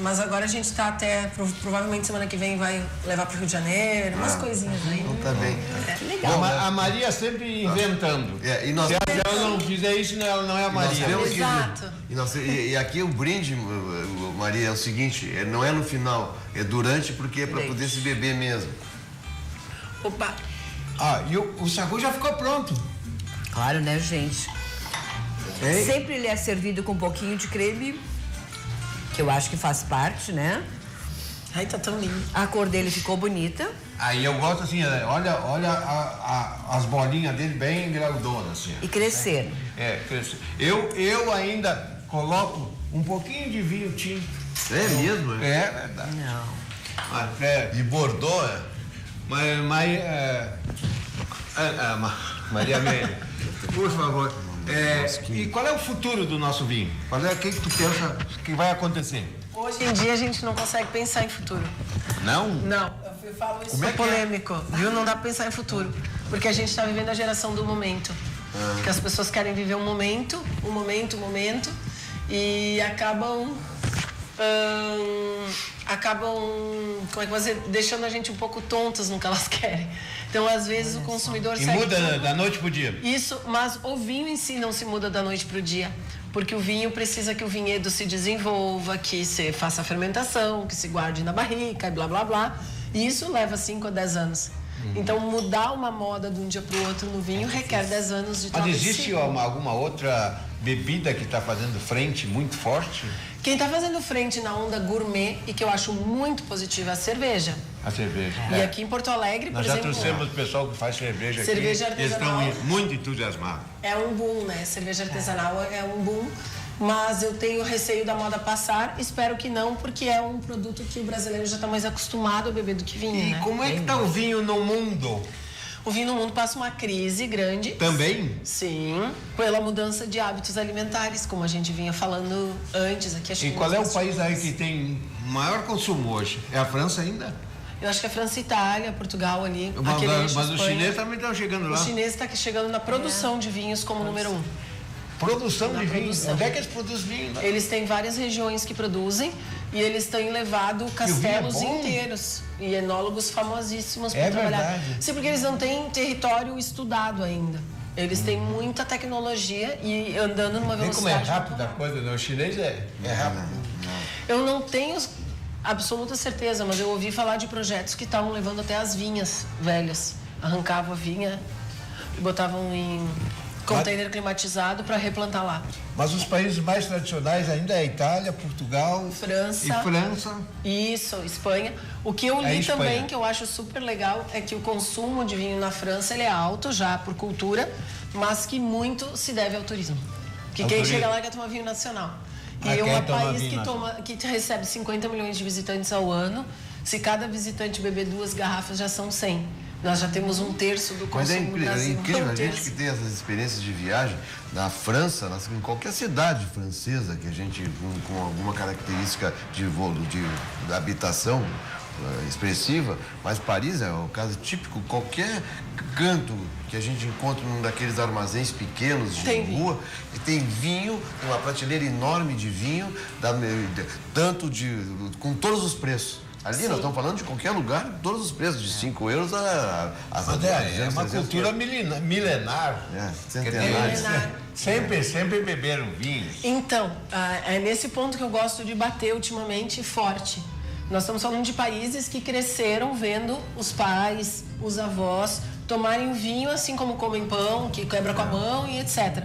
Mas agora a gente está até, provavelmente semana que vem vai levar para o Rio de Janeiro, umas coisinhas aí. Então tá bem. Legal. A Maria sempre inventando. E nós Se ela não fizer isso, ela não é a Maria. Exato. E aqui o brinde, Maria, é o seguinte, não é no final, é durante, porque é para poder se beber mesmo. Opa! E o sagu já ficou pronto. Claro, né, gente? Sempre ele é servido com um pouquinho de creme, que eu acho que faz parte, né? Ai, tá tão lindo. A cor dele ficou bonita. Aí eu gosto assim, olha as bolinhas dele bem graudonas, assim. E crescer. Crescer. Eu ainda coloco um pouquinho de vinho tinto. É mesmo? É verdade. Não. E Bordeaux, Maria Amélia, por favor. E qual é o futuro do nosso vinho? O que tu pensa que vai acontecer? Hoje em dia a gente não consegue pensar em futuro. Não? Não, eu falo isso polêmico, viu? Não dá pra pensar em futuro. Porque a gente tá vivendo a geração do momento. Que as pessoas querem viver um momento, e acabam, como é que você deixando a gente um pouco tontas no que elas querem. Então, às vezes, o consumidor segue muda da noite pro dia. Isso, mas o vinho em si não se muda da noite pro dia. Porque o vinho precisa que o vinhedo se desenvolva, que se faça a fermentação, que se guarde na barrica e blá, blá, blá. E isso leva 5 a 10 anos. Então, mudar uma moda de um dia para o outro no vinho requer 10 anos de trabalho. Mas existe alguma outra bebida que está fazendo frente muito forte? Quem está fazendo frente na onda gourmet e que eu acho muito positiva é a cerveja. A cerveja. E aqui em Porto Alegre, por exemplo... Nós já trouxemos o pessoal que faz cerveja aqui. Cerveja artesanal. Eles estão muito entusiasmados. É um boom, né? Cerveja artesanal é um boom. Mas eu tenho receio da moda passar, espero que não, porque é um produto que o brasileiro já está mais acostumado a beber do que vinho, né? E como é que está o vinho no mundo? O vinho no mundo passa uma crise grande. Também? Sim, pela mudança de hábitos alimentares, como a gente vinha falando antes aqui. E qual é o país aí que tem maior consumo hoje? É a França ainda? Eu acho que é França e Itália, Portugal ali. Mas os chineses também estão chegando lá. Os chineses estão chegando na produção de vinhos como número 1. Produção de vinho? Produção. Onde é que eles produzem vinho? Né? Eles têm várias regiões que produzem e eles têm levado castelos inteiros e enólogos famosíssimos para trabalhar. Verdade. Sim, porque eles não têm território estudado ainda. Eles têm muita tecnologia e andando numa velocidade... Como é rápida a coisa, né? O chinês é rápido. Eu não tenho absoluta certeza, mas eu ouvi falar de projetos que estavam levando até as vinhas velhas. Arrancavam a vinha e botavam em container climatizado para replantar lá. Mas os países mais tradicionais ainda é Itália, Portugal, França. E França. Isso, Espanha. O que eu li Espanha. também, que eu acho super legal, é que o consumo de vinho na França ele é alto já por cultura, mas que muito se deve ao turismo. Que quem chega lá quer tomar vinho nacional. E é um país que recebe 50 milhões de visitantes ao ano. Se cada visitante beber 2 garrafas, já são 100. Nós já temos 1/3 do consumo no Brasil. É incrível, a gente que tem essas experiências de viagem na França, em qualquer cidade francesa que a gente, com alguma característica de habitação, expressiva, mas Paris é o caso típico. Qualquer canto que a gente encontra num daqueles armazéns pequenos de rua, e tem vinho, uma prateleira enorme de vinho, com todos os preços. Ali nós estamos falando de qualquer lugar, todos os preços, de 5 euros a é uma cultura milenar. Centenária. Sempre beberam vinho. Então, é nesse ponto que eu gosto de bater ultimamente forte. Nós estamos falando de países que cresceram vendo os pais, os avós tomarem vinho assim como comem pão, que quebra com a mão e etc.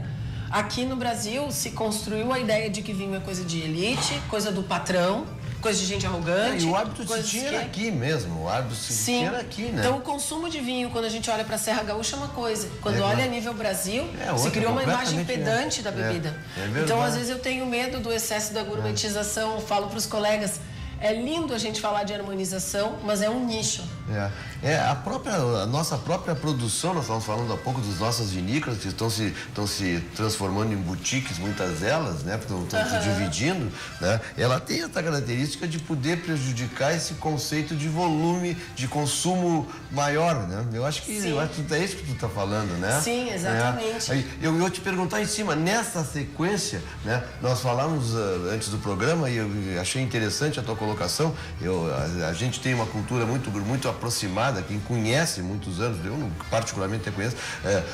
Aqui no Brasil se construiu a ideia de que vinho é coisa de elite, coisa do patrão, coisa de gente arrogante. E o hábito se tinha era aqui mesmo, o hábito se tinha era aqui, né? Então o consumo de vinho, quando a gente olha para a Serra Gaúcha, é uma coisa. Quando olha a nível Brasil, se criou uma imagem pedante da bebida. Então, às vezes, eu tenho medo do excesso da gourmetização, eu falo para os colegas, é lindo a gente falar de harmonização, mas é um nicho. A nossa própria produção, nós estávamos falando há pouco das nossas vinícolas, que estão se transformando em boutiques, muitas delas, né? Estão se dividindo, né? Ela tem essa característica de poder prejudicar esse conceito de volume, de consumo maior, né? Eu acho que é isso que tu está falando, né? Sim, exatamente. Eu vou te perguntar em cima, nessa sequência, né? Nós falamos antes do programa e eu achei interessante a tua colocação. A gente tem uma cultura muito aproximada, quem conhece muitos anos, eu particularmente conheço,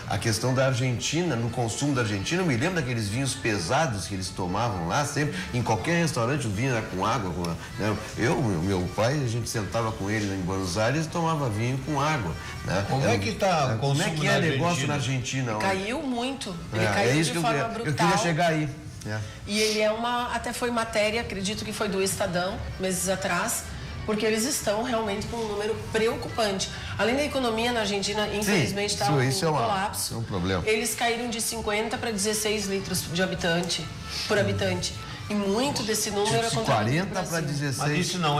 a questão da Argentina, no consumo da Argentina. Eu me lembro daqueles vinhos pesados que eles tomavam lá, sempre, em qualquer restaurante o vinho era com água. Né? Meu pai, a gente sentava com ele em Buenos Aires e tomava vinho com água. Né? Como é que está o consumo? Como é que é o negócio na Argentina? Caiu muito, ele caiu de forma brutal. Eu queria chegar aí. E ele até foi matéria, acredito que foi do Estadão, meses atrás, porque eles estão realmente com um número preocupante. Além da economia na Argentina, infelizmente, está um colapso. É um problema. Eles caíram de 50 para 16 litros por habitante. E muito desse número é contra 40 para 16. Mas isso não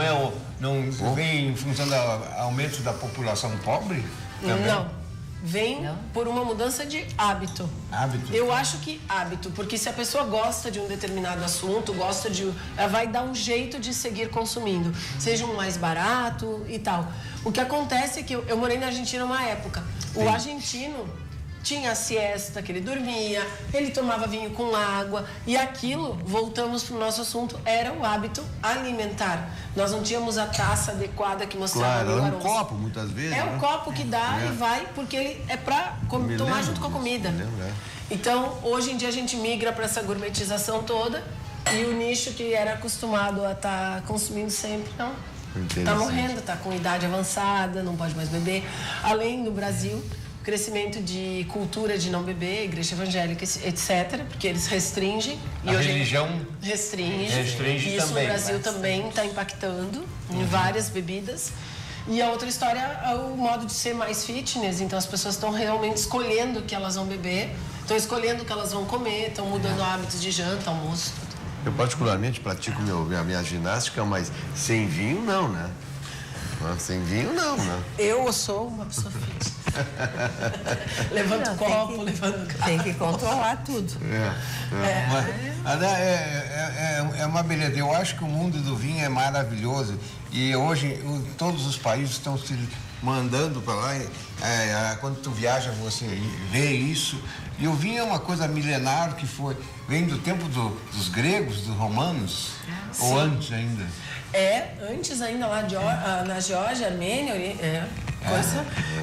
vem em função do aumento da população pobre? Também? Não. Vem por uma mudança de hábito. Eu acho que hábito, porque se a pessoa gosta de um determinado assunto, ela vai dar um jeito de seguir consumindo, seja um mais barato e tal. O que acontece é que eu morei na Argentina uma época. O argentino tinha a siesta, que ele dormia, ele tomava vinho com água, e aquilo, voltamos para o nosso assunto, era o hábito alimentar. Nós não tínhamos a taça adequada que mostrava o aroma. Copo, muitas vezes. É um copo que dá e vai, porque ele é para tomar junto com a comida. Então, hoje em dia a gente migra para essa gourmetização toda, e o nicho que era acostumado a estar consumindo sempre, não. Está morrendo, está com idade avançada, não pode mais beber. Além do Brasil, crescimento de cultura de não beber, igreja evangélica, etc., porque eles restringem. A religião restringe também. Isso no Brasil também está impactando em várias bebidas. E a outra história é o modo de ser mais fitness, então as pessoas estão realmente escolhendo o que elas vão beber, estão escolhendo o que elas vão comer, estão mudando hábitos de janta, almoço. Eu particularmente pratico minha ginástica, mas sem vinho não, né? Sem vinho não, né? Eu sou uma pessoa fit. Levanto o copo, tem que controlar tudo. É uma beleza. Eu acho que o mundo do vinho é maravilhoso e hoje todos os países estão se mandando para lá. Quando tu viaja, você vê isso. E o vinho é uma coisa milenar que vem do tempo dos gregos, dos romanos, ou antes ainda. Antes ainda lá na Geórgia, Armênia,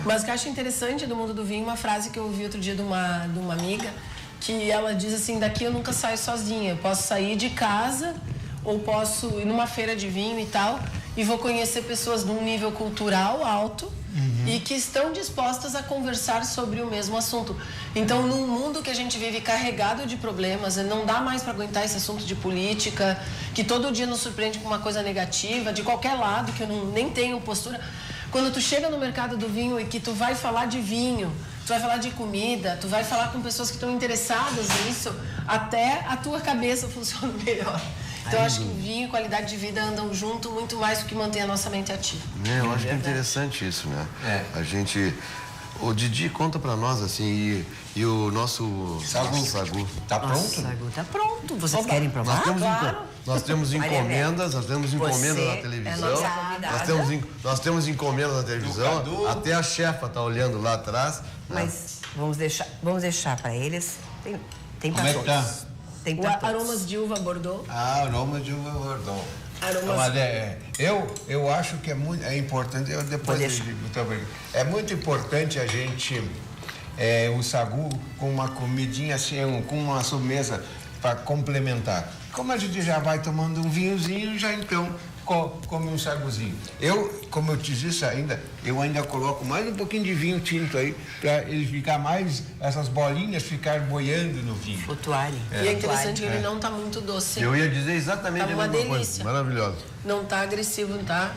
Mas o que eu acho interessante do mundo do vinho, uma frase que eu ouvi outro dia de uma amiga, que ela diz assim, daqui eu nunca saio sozinha, eu posso sair de casa ou posso ir numa feira de vinho e tal, e vou conhecer pessoas de um nível cultural alto e que estão dispostas a conversar sobre o mesmo assunto. Então, num mundo que a gente vive carregado de problemas, não dá mais para aguentar esse assunto de política, que todo dia nos surpreende com uma coisa negativa, de qualquer lado, que eu nem tenho postura. Quando tu chega no mercado do vinho e que tu vai falar de vinho, tu vai falar de comida, tu vai falar com pessoas que estão interessadas nisso, até a tua cabeça funciona melhor. Então, eu acho que vinho e qualidade de vida andam junto muito mais do que manter a nossa mente ativa. Eu acho que é interessante isso, né? A gente O Didi conta pra nós, assim, e o nosso sagu. Tá pronto? Nossa, sagu tá pronto. Vocês querem provar? Nós temos encomendas na televisão. nossa convidada. Nós temos encomendas na televisão. Até a chefa tá olhando lá atrás. Mas vamos deixar para eles. Tem para Como é que todos. tá? Tem para todos. Aromas de uva Bordeaux. Aroma de uva Bordeaux. Aromas... Eu acho que é importante, é muito importante a gente, o sagu com uma comidinha assim, com uma sobremesa para complementar. Como a gente já vai tomando um vinhozinho, já então come um saguzinho. Como eu te disse eu ainda coloco mais um pouquinho de vinho tinto aí, para ele ficar mais, essas bolinhas ficar boiando no vinho. Flutuarem. E é interessante que ele não tá muito doce. Eu ia dizer exatamente Tá a uma mesma delícia. coisa. Maravilhoso. Não tá agressivo, não tá?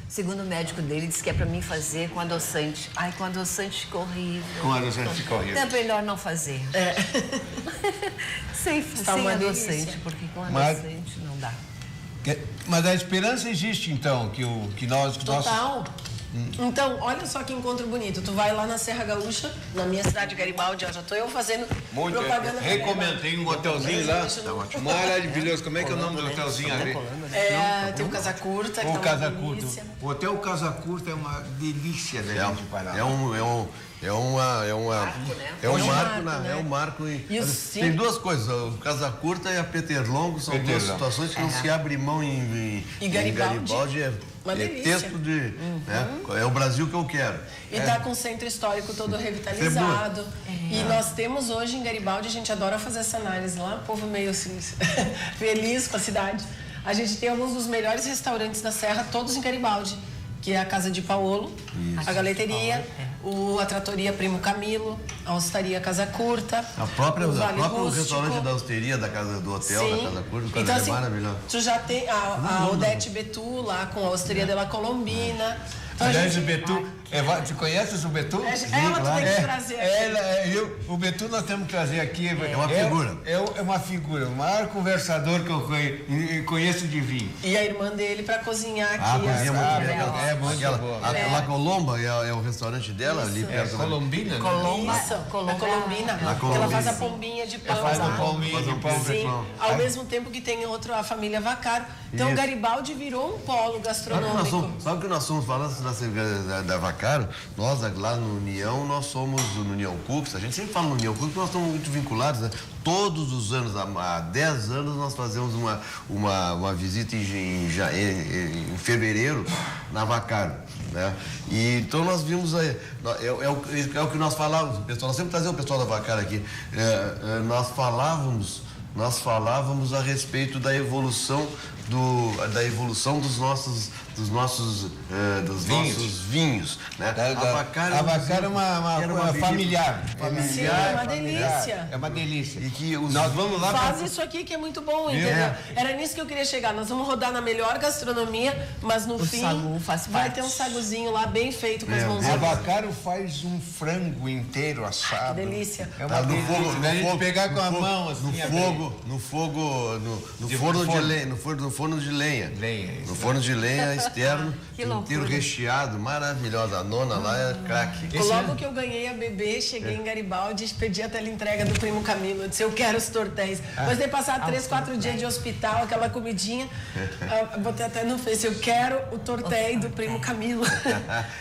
Segundo o médico dele, disse que é para mim fazer com adoçante. Ai, com adoçante ficou horrível. Com adoçante ficou horrível. É melhor não fazer. Sem uma adoçante, delícia. porque com adoçante não dá. Mas a esperança existe, então, que nós... Total. Então, olha só que encontro bonito. Tu vai lá na Serra Gaúcha, na minha cidade de Garibaldi, ó, já tô eu fazendo propaganda. Recomendei um hotelzinho lá. Maravilhoso. Como é que é o nome do hotelzinho ali? Tem o Casa Curta, que O tá Casa uma Curta. delícia. O Hotel Casa Curta é uma delícia da gente parar. É um marco. Tem duas coisas, o Casa Curta e a Peter Longo são duas situações que não se abre mão em Garibaldi. Uma delícia. Texto de... né? É o Brasil que eu quero. E tá com o centro histórico todo revitalizado. E nós temos hoje em Garibaldi, a gente adora fazer essa análise lá, o povo meio assim, feliz com a cidade. A gente tem alguns dos melhores restaurantes da Serra, todos em Garibaldi, que é a Casa de Paolo, a Galeteria, a Trattoria Primo Camilo, a Ostaria Casa Curta, o próprio Rústico. restaurante da Osteria, da casa do hotel, Sim. da Casa Curta, então, assim, maravilhoso. Tu já tem a Odete Betu lá com a Osteria della Colombina. Então, Aliás, o Betu, tu conheces o Betu? Ela tu tem que trazer aqui. O Betu nós temos que trazer aqui. É uma figura. É uma figura, o maior conversador que eu conheço de vinho. E a irmã dele para cozinhar aqui. Cozinha muito bem. É muito boa. A La Colomba é o restaurante dela, ali perto. Colombina, né? A Colombina. Ela faz a pombinha de pão. Faz a lá. pombinha de pão. Sim, ao mesmo tempo que tem a família Vaccaro. Então, Garibaldi virou um polo gastronômico. Sabe o que nós somos falando da Vaccaro? Nós, lá no União, nós somos no União Cooks. A gente sempre fala no União Cooks porque nós estamos muito vinculados, né? Todos os anos, há 10 anos, nós fazemos uma visita em fevereiro na Vaccaro, né? E então nós vimos aí, é o que nós falávamos, pessoal, nós sempre trazemos o pessoal da Vaccaro aqui. Nós falávamos a respeito da evolução dos nossos vinhos, né? A Vaccaro é uma familiar. Sim, é uma delícia. É uma delícia. E que nós vamos lá Faz isso aqui que é muito bom, entendeu? Era nisso que eu queria chegar. Nós vamos rodar na melhor gastronomia, mas no fim sagu faz vai parte. ter um saguzinho lá bem feito com as A mãozinhas. Vaccaro faz um frango inteiro assado. Que delícia. É uma delícia. A gente pegar com a mão assim. no forno de lenha. No forno de lenha externo, inteiro recheado, maravilhosa. A nona lá é craque. Logo que eu ganhei a bebê, cheguei em Garibaldi e pedi a teleentrega do Primo Camilo. Eu disse, eu quero os tortéis. Depois de passar 3, 4 dias de hospital, aquela comidinha, eu botei até no Face, eu quero o tortéi do Primo Camilo.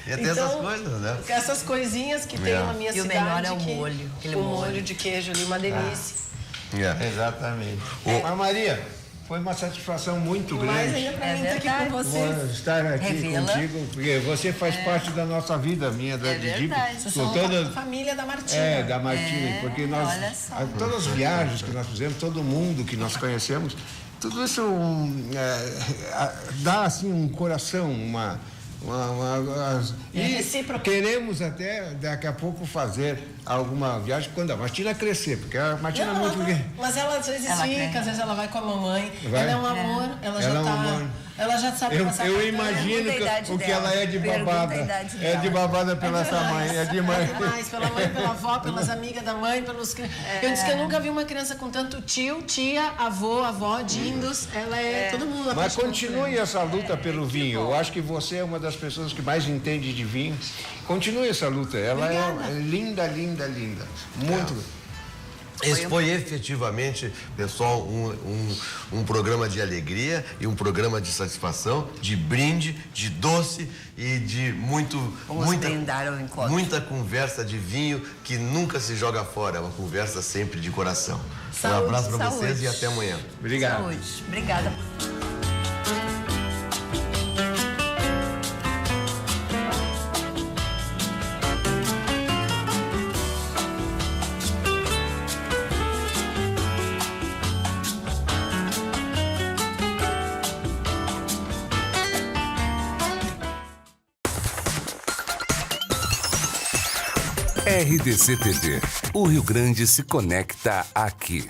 E até essas coisas, né? Essas coisinhas que tem na minha E o cidade. melhor é o molho. O molho de queijo ali, uma delícia. Exatamente. Mas Maria, foi uma satisfação muito Mas grande. ainda pra mim estar aqui com vocês. Estar aqui contigo, porque você faz parte da nossa vida, minha, da Didi. Vocês são a família da Martina. Da Martina, porque nós, todas as viagens que nós fizemos, todo mundo que nós conhecemos, tudo isso dá assim um coração, e queremos até daqui a pouco fazer alguma viagem quando a Martina crescer, porque a Martina Mas ela às vezes fica, às vezes ela vai com a mamãe. Ela é um amor, ela já está Ela já sabe passar Eu cartão. imagino Pergunta a idade o que dela. ela é de Pergunta babada. a idade É dela. de babada pela essa mãe, é demais. Demais, pela mãe, pela avó, pelas amigas da mãe, pelos... Eu disse que eu nunca vi uma criança com tanto tio, tia, avô, avó, dindos. Ela é todo mundo Mas apaixonado por continue ela. essa luta pelo vinho. Eu acho que você é uma das pessoas que mais entende de vinho. Continue essa luta. Ela é linda, linda, linda. Muito. Esse foi efetivamente, pessoal, um programa de alegria e um programa de satisfação, de brinde, de doce e de Vamos brindar ao encontro. muita conversa de vinho que nunca se joga fora, é uma conversa sempre de coração. Saúde, Um abraço para vocês saúde. e até amanhã. Obrigado. Saúde. Obrigada. RDC TV. O Rio Grande se conecta aqui.